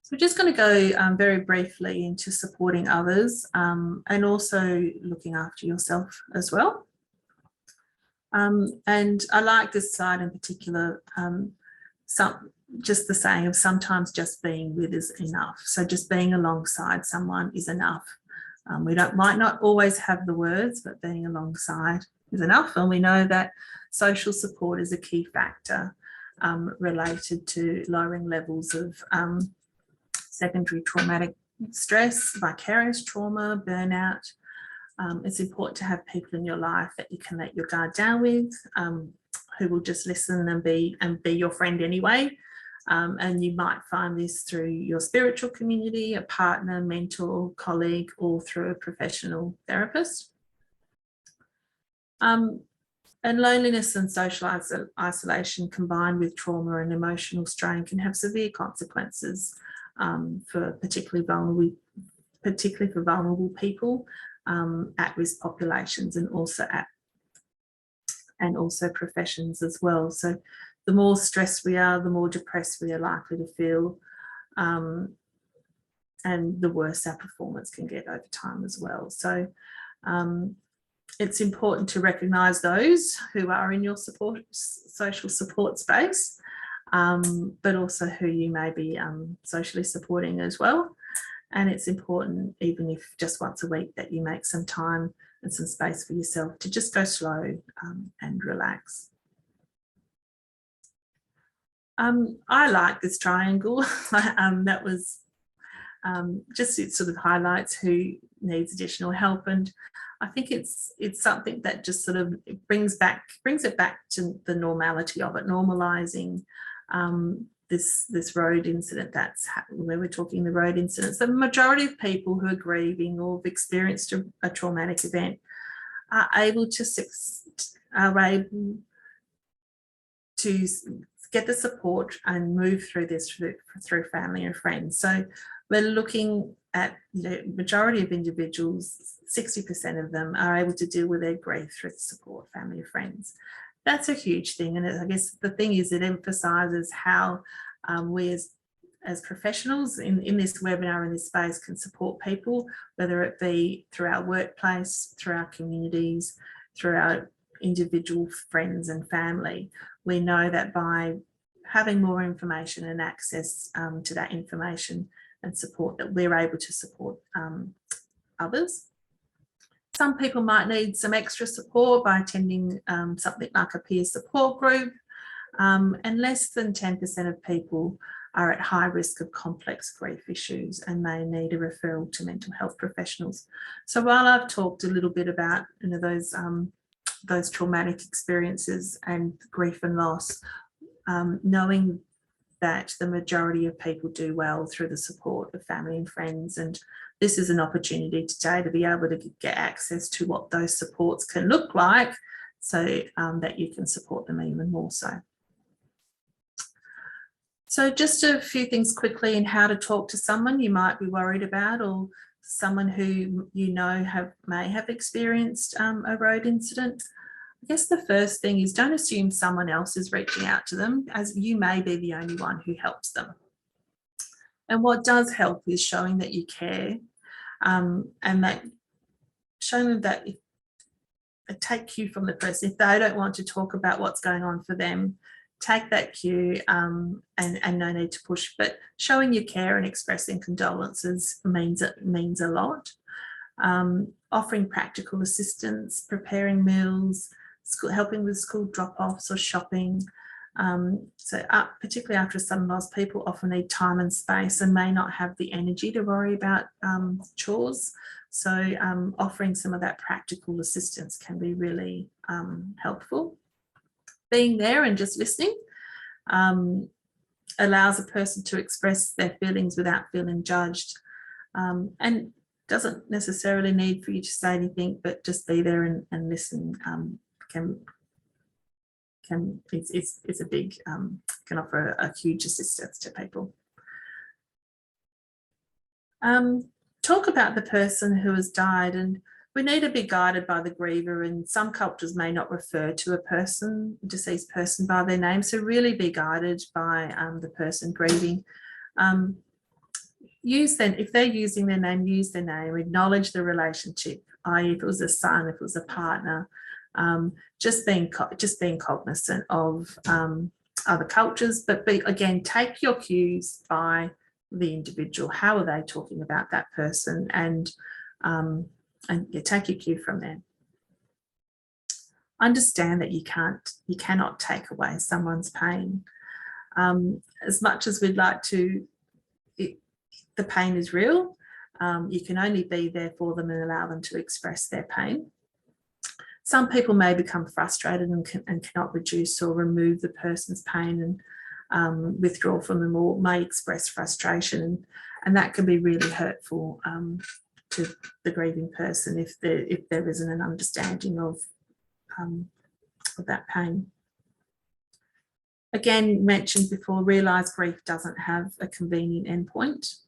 So we're just going to go very briefly into supporting others, and also looking after yourself as well. And I like this slide in particular, just the saying of sometimes just being with is enough. So just being alongside someone is enough. We might not always have the words, but being alongside is enough. And we know that social support is a key factor related to lowering levels of secondary traumatic stress, vicarious trauma, burnout. It's important to have people in your life that you can let your guard down with, who will just listen and be your friend anyway. And you might find this through your spiritual community, a partner, mentor, colleague, or through a professional therapist. And loneliness and social isolation combined with trauma and emotional strain can have severe consequences for particularly for vulnerable people, at-risk populations, and also professions as well. So the more stressed we are, the more depressed we are likely to feel, and the worse our performance can get over time as well. So it's important to recognise those who are in your social support space, but also who you may be socially supporting as well. And it's important, even if just once a week, that you make some time and some space for yourself to just go slow and relax. I like this triangle. That was just, it sort of highlights who needs additional help, and I think it's something that just sort of brings it back to the normality of it, normalising this road incident that's where we're talking the road incidents. The majority of people who are grieving or have experienced a traumatic event are able to get the support and move through this through family and friends. So we're looking at the majority of individuals, 60% of them are able to deal with their grief through the support, family and friends. That's a huge thing. And I guess the thing is, it emphasises how we as professionals in this webinar, in this space, can support people, whether it be through our workplace, through our communities, through our individual friends and family. We know that by having more information and access to that information and support, that we're able to support others. Some people might need some extra support by attending something like a peer support group, and less than 10% of people are at high risk of complex grief issues and may need a referral to mental health professionals. So while I've talked a little bit about those traumatic experiences and grief and loss, knowing that the majority of people do well through the support of family and friends, and this is an opportunity today to be able to get access to what those supports can look like, so that you can support them even more so. So just a few things quickly in how to talk to someone you might be worried about, or someone who you know may have experienced a road incident. I guess the first thing is, don't assume someone else is reaching out to them, as you may be the only one who helps them. And what does help is showing that you care, and that showing them that if take cue from the person. If they don't want to talk about what's going on for them, take that cue, and no need to push. But showing your care and expressing condolences means a lot. Offering practical assistance, preparing meals, helping with school drop-offs or shopping. Particularly after a sudden loss, people often need time and space and may not have the energy to worry about chores. So offering some of that practical assistance can be really helpful. Being there and just listening allows a person to express their feelings without feeling judged, and doesn't necessarily need for you to say anything, but just be there and listen is a big can offer a huge assistance to people. Talk about the person who has died, and we need to be guided by the griever, and some cultures may not refer to a deceased person by their name, so really be guided by the person grieving. If they're using their name, use their name, acknowledge the relationship, i.e. if it was a son, if it was a partner, just being cognizant of other cultures, but again, take your cues by the individual. How are they talking about that person? And take your cue from there. Understand that you cannot take away someone's pain. As much as we'd like to, the pain is real. You can only be there for them and allow them to express their pain. Some people may become frustrated and cannot reduce or remove the person's pain and withdraw from them, or may express frustration, and that can be really hurtful to the grieving person if there isn't an understanding of that pain. Again, mentioned before, realise grief doesn't have a convenient endpoint.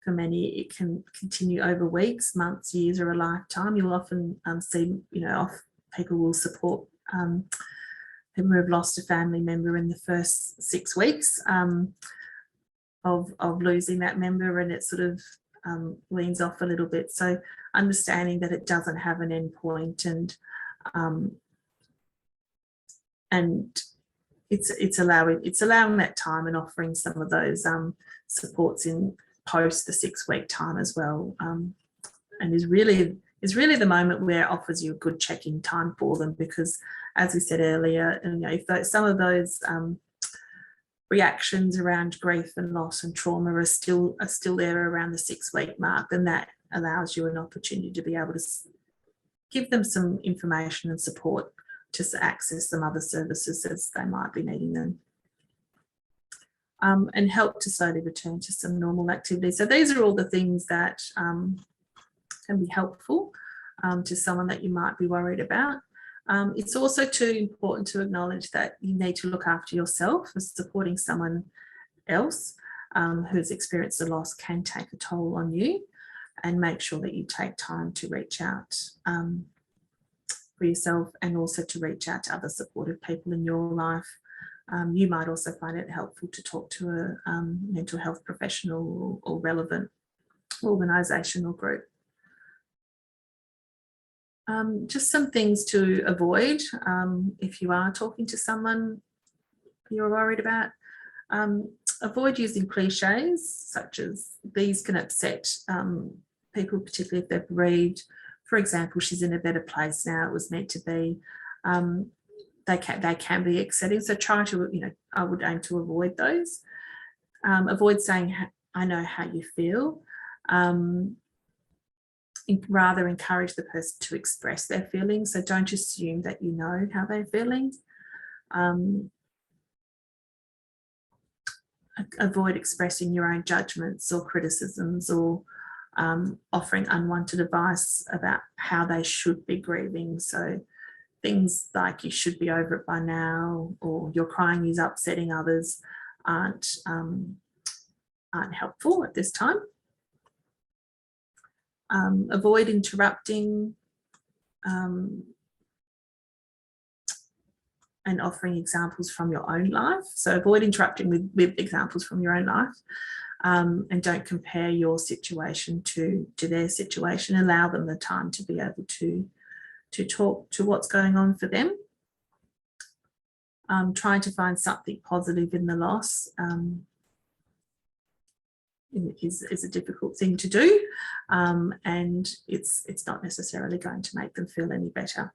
For many, it can continue over weeks, months, years, or a lifetime. You'll often see, people will support people who have lost a family member in the first 6 weeks of losing that member, and it sort of weans off a little bit. So understanding that it doesn't have an end point, and it's allowing that time and offering some of those supports in post the 6-week time as well, and is really the moment where it offers you a good check-in time for them, because as we said earlier, if some of those reactions around grief and loss and trauma are still there around the 6-week mark, then that allows you an opportunity to be able to give them some information and support to access some other services as they might be needing them. And help to slowly return to some normal activities. So these are all the things that can be helpful to someone that you might be worried about. It's also too important to acknowledge that you need to look after yourself, as supporting someone else who's experienced a loss can take a toll on you, and make sure that you take time to reach out for yourself, and also to reach out to other supportive people in your life. You might also find it helpful to talk to a mental health professional or relevant organisation or group. Just some things to avoid if you are talking to someone you're worried about. Avoid using cliches, such as these can upset people, particularly if they're bereaved. For example, she's in a better place now, it was meant to be. They can be upsetting, so try to, I would aim to avoid those. Avoid saying, I know how you feel. Rather encourage the person to express their feelings, so don't assume that you know how they're feeling. Avoid expressing your own judgments or criticisms, or offering unwanted advice about how they should be grieving. So things like, you should be over it by now, or your crying is upsetting others, aren't helpful at this time. Avoid interrupting and offering examples from your own life. So avoid interrupting with examples from your own life. and don't compare your situation to their situation. Allow them the time to be able to talk to what's going on for them. Trying to find something positive in the loss is a difficult thing to do, and it's not necessarily going to make them feel any better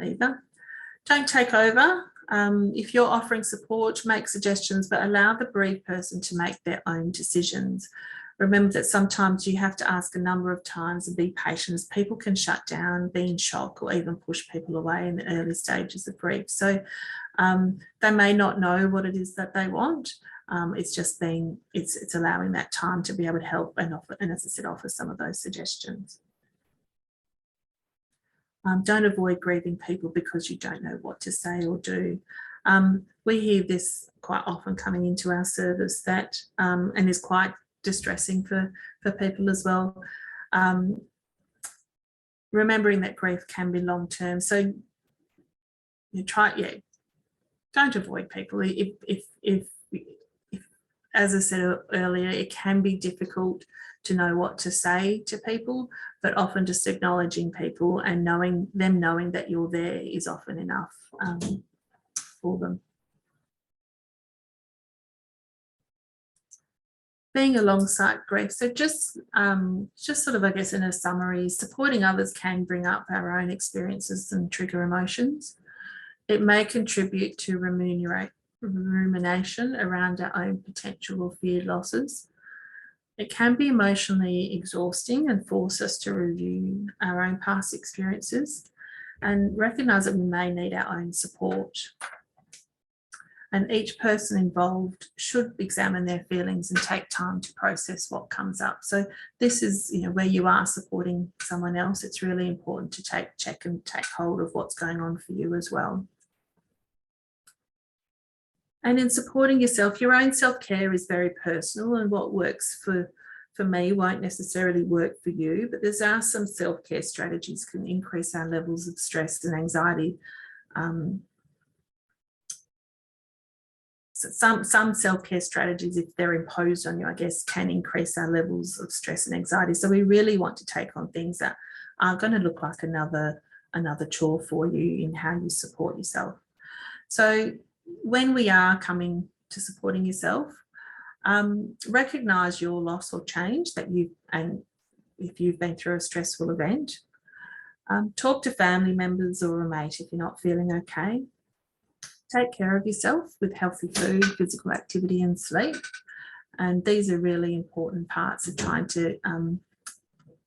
either. Don't take over. If you're offering support, make suggestions, but allow the bereaved person to make their own decisions. Remember that sometimes you have to ask a number of times and be patient, as people can shut down, be in shock, or even push people away in the early stages of grief. So they may not know what it is that they want. It's just it's allowing that time to be able to help and offer, and as I said, offer some of those suggestions. Don't avoid grieving people because you don't know what to say or do. We hear this quite often coming into our service, that and is quite distressing for people as well. Remembering that grief can be long term, so you don't avoid people. If as I said earlier, it can be difficult to know what to say to people, but often just acknowledging people and knowing that you're there is often enough for them. Being alongside grief. So just sort of, I guess, in a summary, supporting others can bring up our own experiences and trigger emotions. It may contribute to rumination around our own potential or feared losses. It can be emotionally exhausting and force us to review our own past experiences and recognise that we may need our own support. And each person involved should examine their feelings and take time to process what comes up. So this is, where you are supporting someone else, it's really important to check and take hold of what's going on for you as well. And in supporting yourself, your own self-care is very personal, and what works for me won't necessarily work for you, but there are some self-care strategies can increase our levels of stress and anxiety. Some self-care strategies, if they're imposed on you, I guess, can increase our levels of stress and anxiety. So we really want to take on things that aren't going to look like another chore for you in how you support yourself. So when we are coming to supporting yourself, recognise your loss or change and if you've been through a stressful event. Talk to family members or a mate if you're not feeling okay. Take care of yourself with healthy food, physical activity and sleep. And these are really important parts of trying to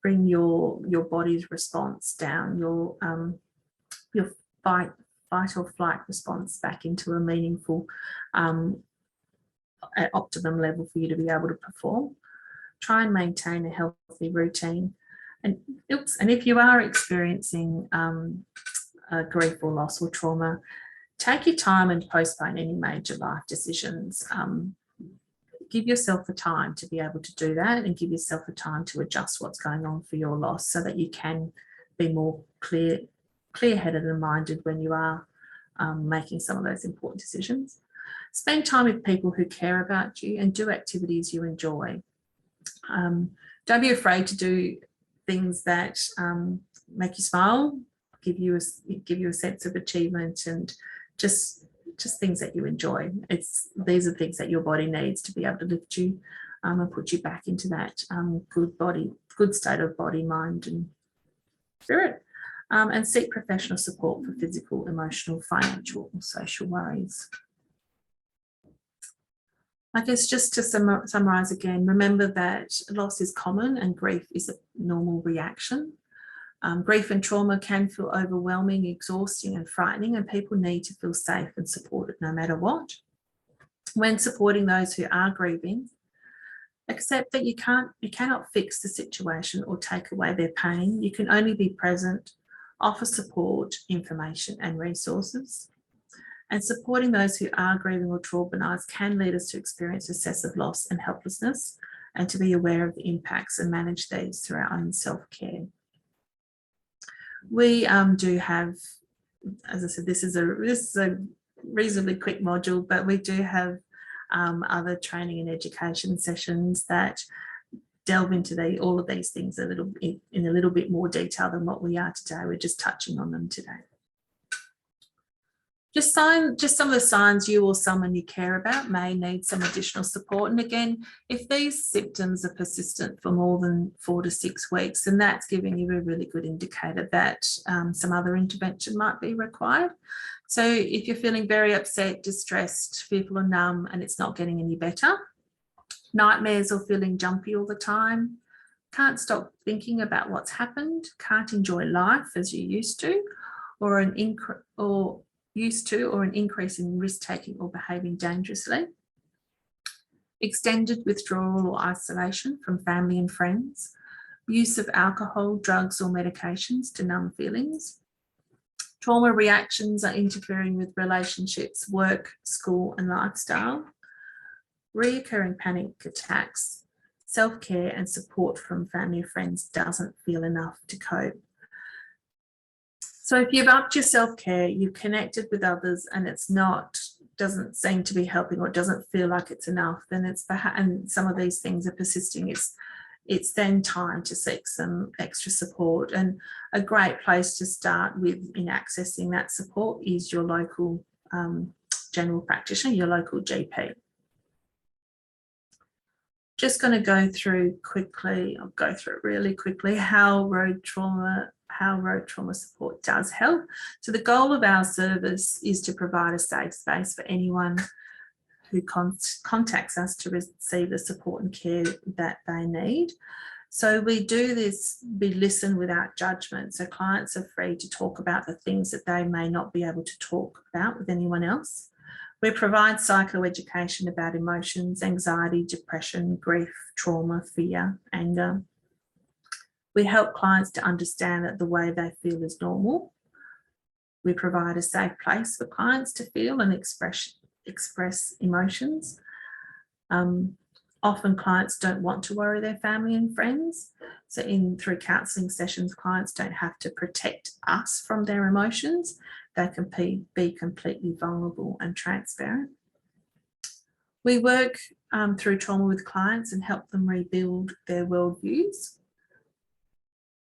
bring your body's response down, your fight or flight response back into a meaningful optimum level for you to be able to perform. Try and maintain a healthy routine. And if you are experiencing grief or loss or trauma, take your time and postpone any major life decisions. Give yourself the time to be able to do that, and give yourself the time to adjust what's going on for your loss so that you can be more clear-headed and minded when you are making some of those important decisions. Spend time with people who care about you and do activities you enjoy. Don't be afraid to do things that make you smile, give you a sense of achievement, and just things that you enjoy. These are things that your body needs to be able to lift you and put you back into that good state of body, mind and spirit. And seek professional support for physical, emotional, financial or social worries. I guess just to summarise again, remember that loss is common and grief is a normal reaction. Grief and trauma can feel overwhelming, exhausting and frightening, and people need to feel safe and supported no matter what. When supporting those who are grieving, accept that you cannot fix the situation or take away their pain. You can only be present, offer support, information and resources. And supporting those who are grieving or traumatised can lead us to experience excessive loss and helplessness, and to be aware of the impacts and manage these through our own self-care. We do have, as I said, this is a reasonably quick module, but we do have other training and education sessions that delve into all of these things in a little bit more detail than what we are today. We're just touching on them today. Just some of the signs you or someone you care about may need some additional support. And again, if these symptoms are persistent for more than 4 to 6 weeks, then that's giving you a really good indicator that some other intervention might be required. So if you're feeling very upset, distressed, fearful or numb, and it's not getting any better, nightmares or feeling jumpy all the time, can't stop thinking about what's happened, can't enjoy life as you used to, or an increase in risk-taking or behaving dangerously, extended withdrawal or isolation from family and friends, use of alcohol, drugs or medications to numb feelings, trauma reactions are interfering with relationships, work, school and lifestyle, reoccurring panic attacks, self-care and support from family and friends doesn't feel enough to cope. So if you've upped your self-care, you've connected with others and doesn't seem to be helping or doesn't feel like it's enough, then and some of these things are persisting, it's then time to seek some extra support. And a great place to start with in accessing that support is your local general practitioner, your local GP. Just going to go through quickly, I'll go through it really quickly, how road trauma support does help. So the goal of our service is to provide a safe space for anyone who contacts us to receive the support and care that they need. So we do this, we listen without judgment. So clients are free to talk about the things that they may not be able to talk about with anyone else. We provide psychoeducation about emotions, anxiety, depression, grief, trauma, fear, anger. We help clients to understand that the way they feel is normal. We provide a safe place for clients to feel and express emotions. Often clients don't want to worry their family and friends. So through counselling sessions, clients don't have to protect us from their emotions. They can be completely vulnerable and transparent. We work through trauma with clients and help them rebuild their worldviews.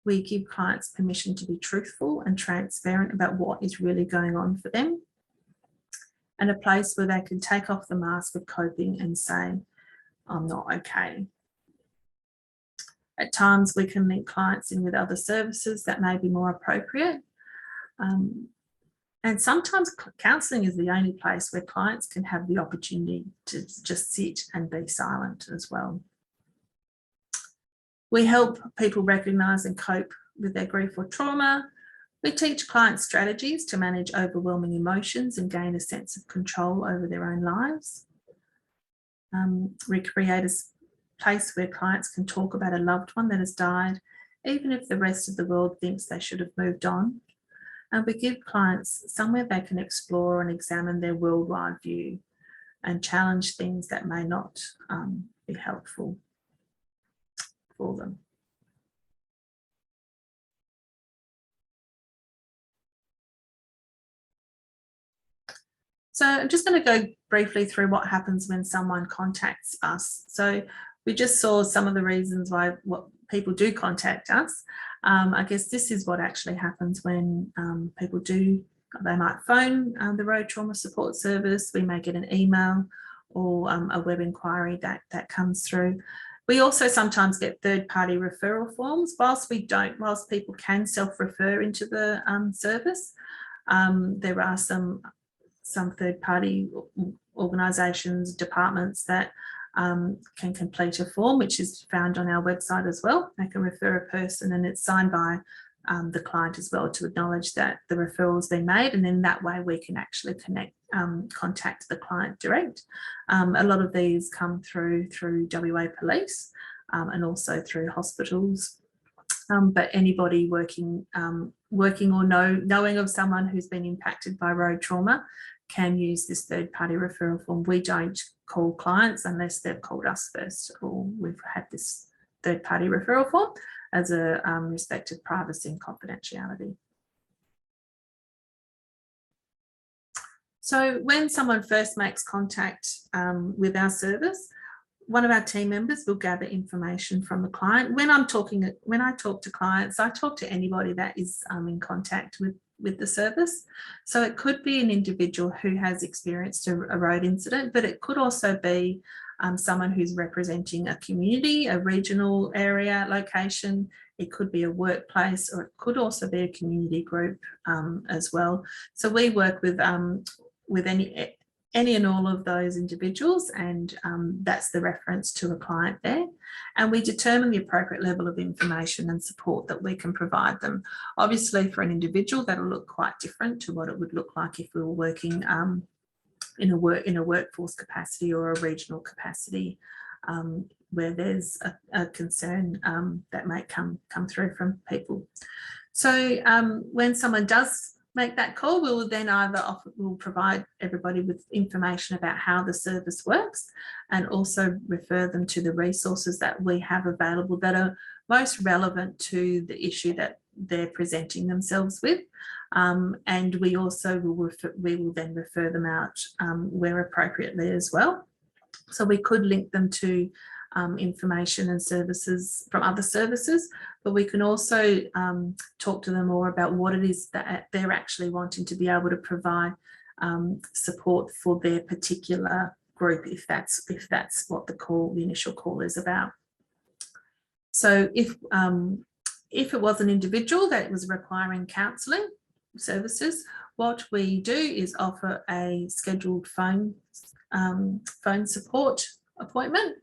We give clients permission to be truthful and transparent about what is really going on for them, and a place where they can take off the mask of coping and say, I'm not okay. At times we can link clients in with other services that may be more appropriate. And sometimes counselling is the only place where clients can have the opportunity to just sit and be silent as well. We help people recognise and cope with their grief or trauma. We teach clients strategies to manage overwhelming emotions and gain a sense of control over their own lives. We create a place where clients can talk about a loved one that has died, even if the rest of the world thinks they should have moved on. And we give clients somewhere they can explore and examine their worldwide view and challenge things that may not be helpful for them. So I'm just going to go briefly through what happens when someone contacts us. So we just saw some of the reasons why what people do contact us. I guess this is what actually happens when people do. They might phone the Road Trauma Support Service. We may get an email or a web inquiry that comes through. We also sometimes get third-party referral forms. Whilst people can self-refer into the service, there are some third-party organisations, departments that can complete a form, which is found on our website as well. They can refer a person and it's signed by the client as well to acknowledge that the referral's been made, and then that way we can actually contact the client direct. A lot of these come through WA Police and also through hospitals. But anybody working or knowing of someone who's been impacted by road trauma can use this third-party referral form. We don't call clients unless they've called us first, or we've had this third-party referral form as a respect of privacy and confidentiality. So when someone first makes contact with our service, one of our team members will gather information from the client. When I talk to clients, I talk to anybody that is in contact with the service. So it could be an individual who has experienced a road incident, but it could also be someone who's representing a community, a regional area location. It could be a workplace, or it could also be a community group as well. So we work with any and all of those individuals, and that's the reference to a client there. And we determine the appropriate level of information and support that we can provide them. Obviously, for an individual, that'll look quite different to what it would look like if we were working in a workforce capacity or a regional capacity, where there's a concern that may come through from people. So when someone does make that call, we will then we'll provide everybody with information about how the service works, and also refer them to the resources that we have available that are most relevant to the issue that they're presenting themselves with. And we also will then refer them out where appropriately as well. So we could link them to information and services from other services, but we can also talk to them more about what it is that they're actually wanting to be able to provide support for their particular group, if that's what the initial call is about. So if it was an individual that was requiring counselling services, what we do is offer a scheduled phone support appointment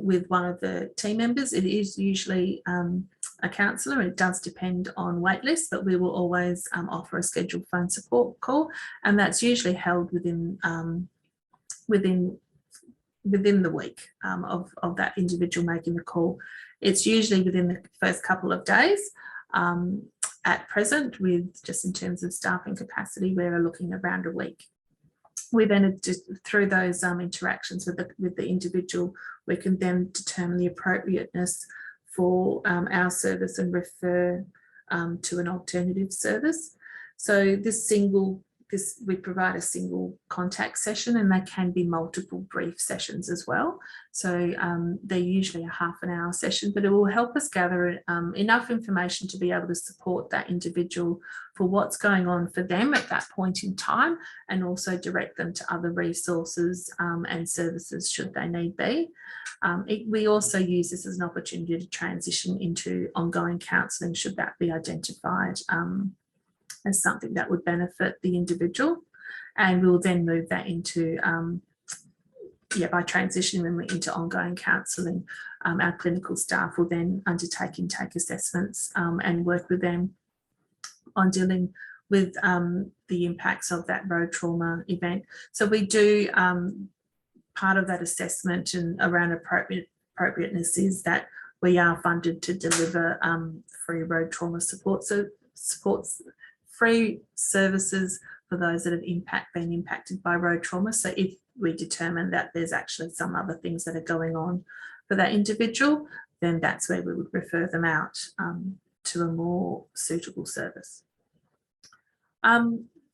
with one of the team members. It is usually a counsellor, and it does depend on wait lists, but we will always offer a scheduled phone support call, and that's usually held within the week of that individual making the call. It's usually within the first couple of days. At present, with just in terms of staffing capacity, we're looking around a week. We then, through those interactions with the individual, we can then determine the appropriateness for our service and refer to an alternative service. So we provide a single contact session, and they can be multiple brief sessions as well. So they're usually a half an hour session, but it will help us gather enough information to be able to support that individual for what's going on for them at that point in time, and also direct them to other resources and services should they need be. We also use this as an opportunity to transition into ongoing counselling should that be identified as something that would benefit the individual, and we'll then move that into by transitioning them into ongoing counselling. Our clinical staff will then undertake intake assessments and work with them on dealing with the impacts of that road trauma event. So we do part of that assessment and around appropriateness is that we are funded to deliver free road trauma support. So free services for those that have been impacted by road trauma. So if we determine that there's actually some other things that are going on for that individual, then that's where we would refer them out to a more suitable service.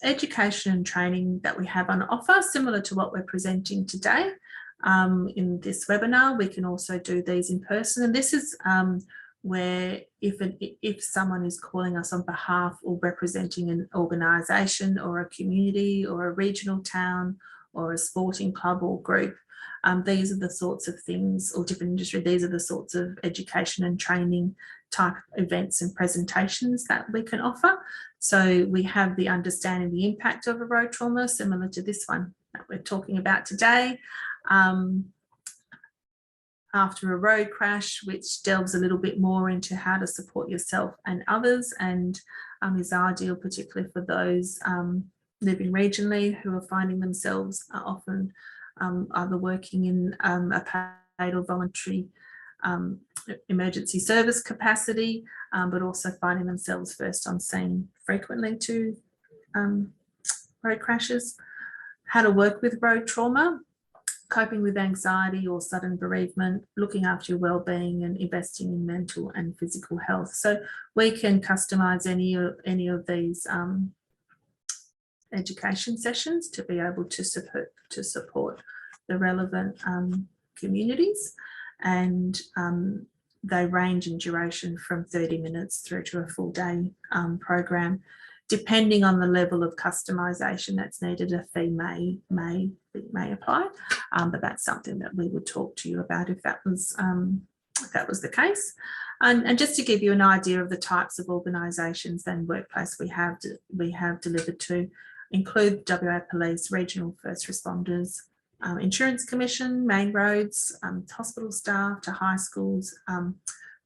Education and training that we have on offer, similar to what we're presenting today in this webinar. We can also do these in person, and this is where if someone is calling us on behalf or representing an organisation or a community or a regional town or a sporting club or group, these are the sorts of things, or different industry, these are the sorts of education and training type events and presentations that we can offer. So we have the understanding the impact of a road trauma, similar to this one that we're talking about today. After a road crash, which delves a little bit more into how to support yourself and others, and is ideal particularly for those living regionally who are finding themselves often either working in a paid or voluntary emergency service capacity, but also finding themselves first on scene frequently to road crashes. How to work with road trauma, coping with anxiety or sudden bereavement, looking after your well-being, and investing in mental and physical health. So we can customise any of these education sessions to be able to support the relevant communities, and they range in duration from 30 minutes through to a full day program. Depending on the level of customisation that's needed, a fee may apply, but that's something that we would talk to you about if that was the case. And just to give you an idea of the types of organisations and workplace we have delivered to, include WA Police, regional first responders, Insurance Commission, main roads, hospital staff to high schools.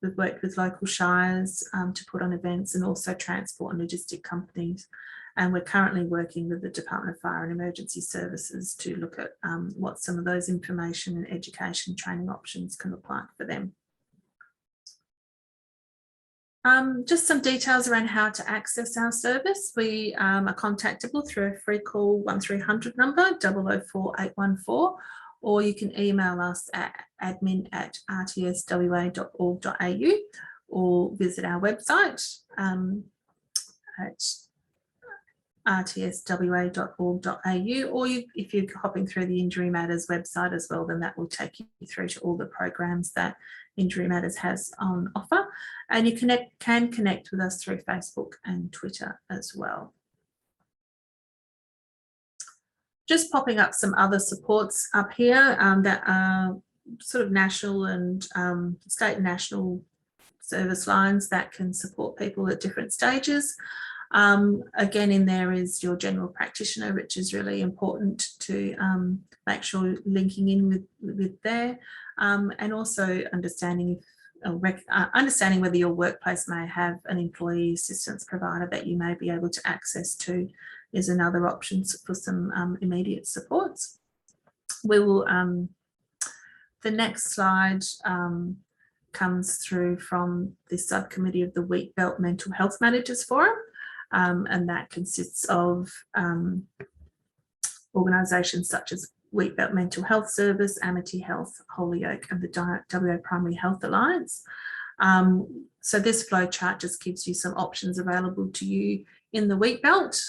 We've worked with local shires to put on events, and also transport and logistic companies. And we're currently working with the Department of Fire and Emergency Services to look at what some of those information and education training options can look like for them. Just some details around how to access our service. We are contactable through a free call 1300 number 004814, or you can email us at admin@rtswa.org.au, or visit our website at rtswa.org.au, or if you're hopping through the Injury Matters website as well, then that will take you through to all the programs that Injury Matters has on offer. And you can connect with us through Facebook and Twitter as well. Just popping up some other supports up here that are sort of national and state and national service lines that can support people at different stages. Again, in there is your general practitioner, which is really important to make sure you're linking in with there, and also understanding whether your workplace may have an employee assistance provider that you may be able to access to is another option for some immediate supports. We will, the next slide comes through from the subcommittee of the Wheat Belt Mental Health Managers Forum, and that consists of organisations such as Wheat Belt Mental Health Service, Amity Health, Holyoke, and the WA Primary Health Alliance. So this flow chart just gives you some options available to you in the Wheat Belt,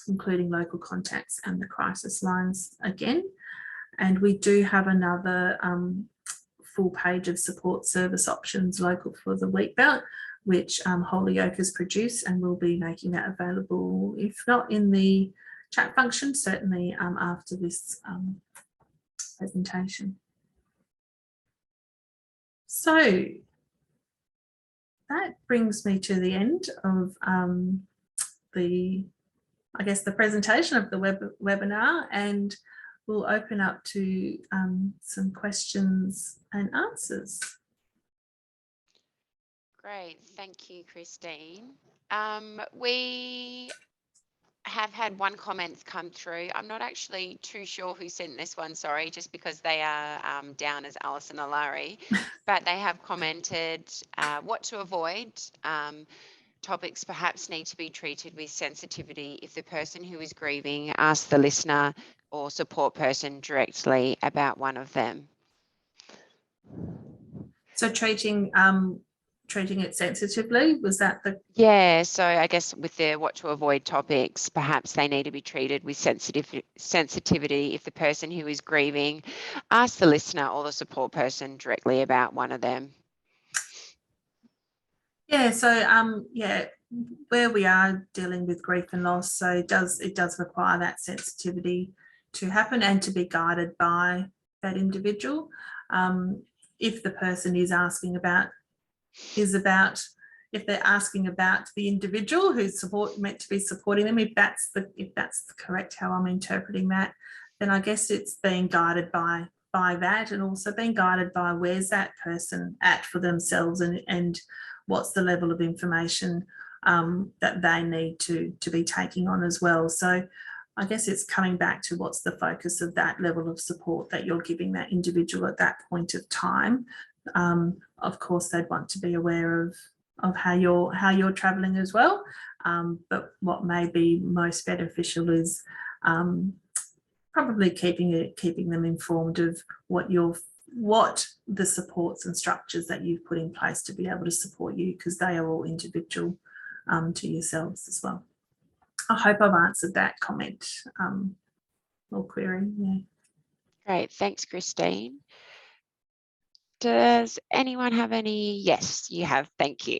including local contacts and the crisis lines again. And we do have another full page of support service options local for the Wheat Belt, which Holyoke has produced, and we'll be making that available, if not in the chat function, certainly after this presentation. So that brings me to the end of the presentation of the webinar, and we'll open up to some questions and answers. Great, thank you, Christine. We have had one comment come through. I'm not actually too sure who sent this one, sorry, just because they are down as Alison Alari, but they have commented what to avoid. Topics perhaps need to be treated with sensitivity if the person who is grieving asks the listener or support person directly about one of them. So treating it sensitively, was that the... Yeah, so I guess with the what to avoid topics, perhaps they need to be treated with sensitivity if the person who is grieving asks the listener or the support person directly about one of them. Yeah, so yeah, where we are dealing with grief and loss, so it does require that sensitivity to happen and to be guided by that individual. If the person is asking about, if they're asking about the individual who's meant to be supporting them, if that's correct how I'm interpreting that, then I guess it's being guided by that, and also being guided by where's that person at for themselves, and what's the level of information that they need to be taking on as well. So I guess it's coming back to what's the focus of that level of support that you're giving that individual at that point of time. Of course, they'd want to be aware of how you're travelling as well. But what may be most beneficial is probably keeping them informed of what the supports and structures that you've put in place to be able to support you, because they are all individual to yourselves as well. I hope I've answered that comment or query. Yeah. Great, thanks, Christine. Does anyone have any? Yes, you have. Thank you.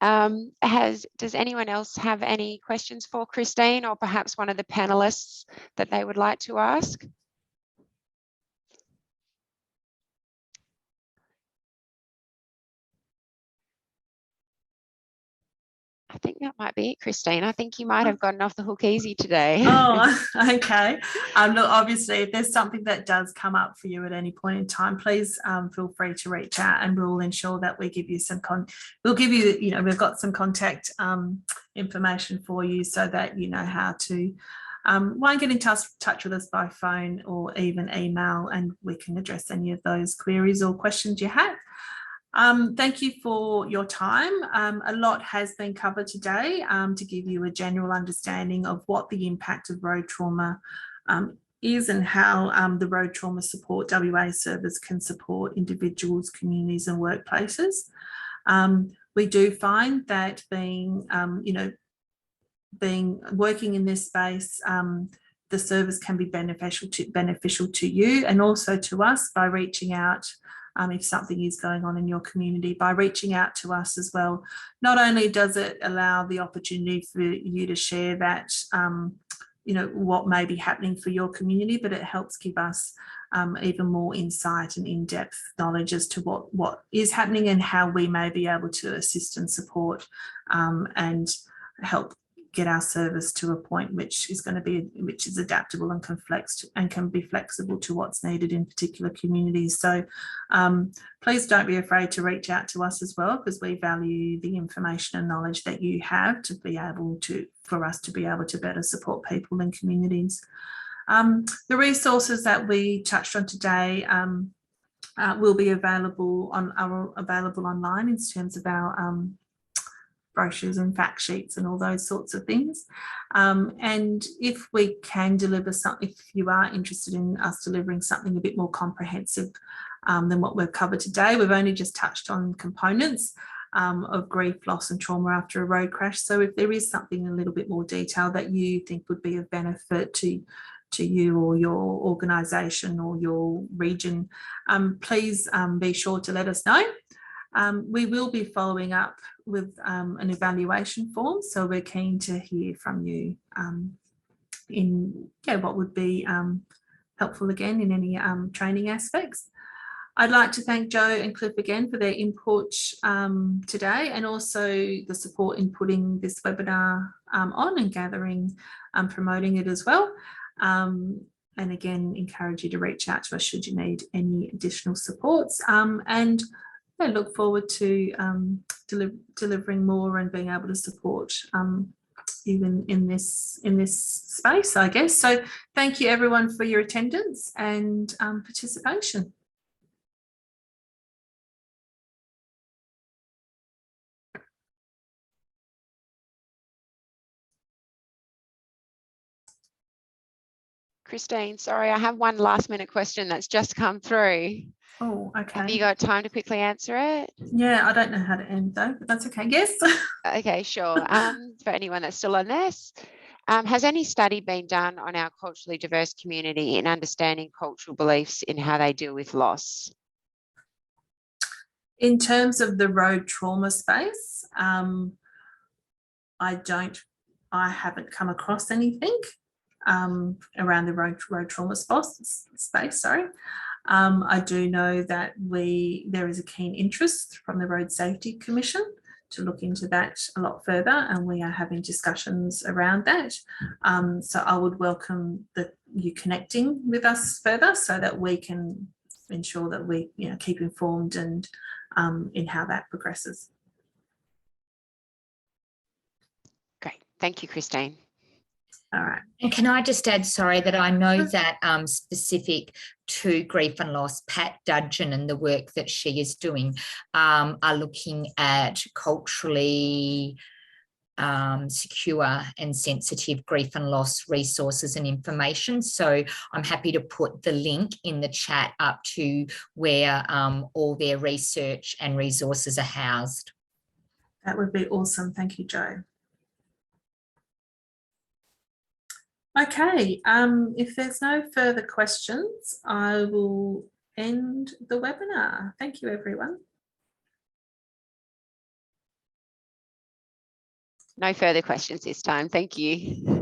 Does anyone else have any questions for Christine, or perhaps one of the panelists that they would like to ask? I think that might be it, Christine. I think you might have gotten off the hook easy today. Oh, okay. Look, obviously, if there's something that does come up for you at any point in time, please feel free to reach out, and we'll ensure that we give you some we'll give you, we've got some contact information for you so that you know how to get in touch with us by phone or even email, and we can address any of those queries or questions you have. Thank you for your time. A lot has been covered today to give you a general understanding of what the impact of road trauma is, and how the Road Trauma Support WA service can support individuals, communities and workplaces. We do find that working in this space, the service can be beneficial to you and also to us by reaching out. If something is going on in your community, by reaching out to us as well. Not only does it allow the opportunity for you to share that, what may be happening for your community, but it helps give us even more insight and in-depth knowledge as to what is happening and how we may be able to assist and support and help get our service to a point which is adaptable and can be flexible to what's needed in particular communities. So please don't be afraid to reach out to us as well, because we value the information and knowledge that you have for us to be able to better support people and communities. The resources that we touched on today will be available online in terms of our brochures and fact sheets and all those sorts of things. And if we can deliver something, if you are interested in us delivering something a bit more comprehensive than what we've covered today, we've only just touched on components of grief, loss and trauma after a road crash. So if there is something a little bit more detailed that you think would be of benefit to you or your organisation or your region, please be sure to let us know. We will be following up with an evaluation form, so we're keen to hear from you in what would be helpful again in any training aspects. I'd like to thank Joe and Cliff again for their input today, and also the support in putting this webinar on and gathering and promoting it as well. And again, encourage you to reach out to us should you need any additional supports. And I look forward to delivering more and being able to support even in this space, I guess. So thank you everyone for your attendance and participation. Christine, sorry, I have one last minute question that's just come through. Oh, okay. Have you got time to quickly answer it? Yeah, I don't know how to end though, but that's okay. Yes. Okay, sure. For anyone that's still on this, has any study been done on our culturally diverse community in understanding cultural beliefs in how they deal with loss? In terms of the road trauma space, I haven't come across anything around the road trauma space. Sorry. I do know that there is a keen interest from the Road Safety Commission to look into that a lot further, and we are having discussions around that. So I would welcome you connecting with us further so that we can ensure that we keep informed and in how that progresses. Great, thank you, Christine. All right. And can I just add, sorry, that I know that specific to grief and loss, Pat Dudgeon and the work that she is doing are looking at culturally secure and sensitive grief and loss resources and information. So I'm happy to put the link in the chat up to where all their research and resources are housed. That would be awesome. Thank you, Jo. Okay, if there's no further questions, I will end the webinar. Thank you, everyone. No further questions this time. Thank you.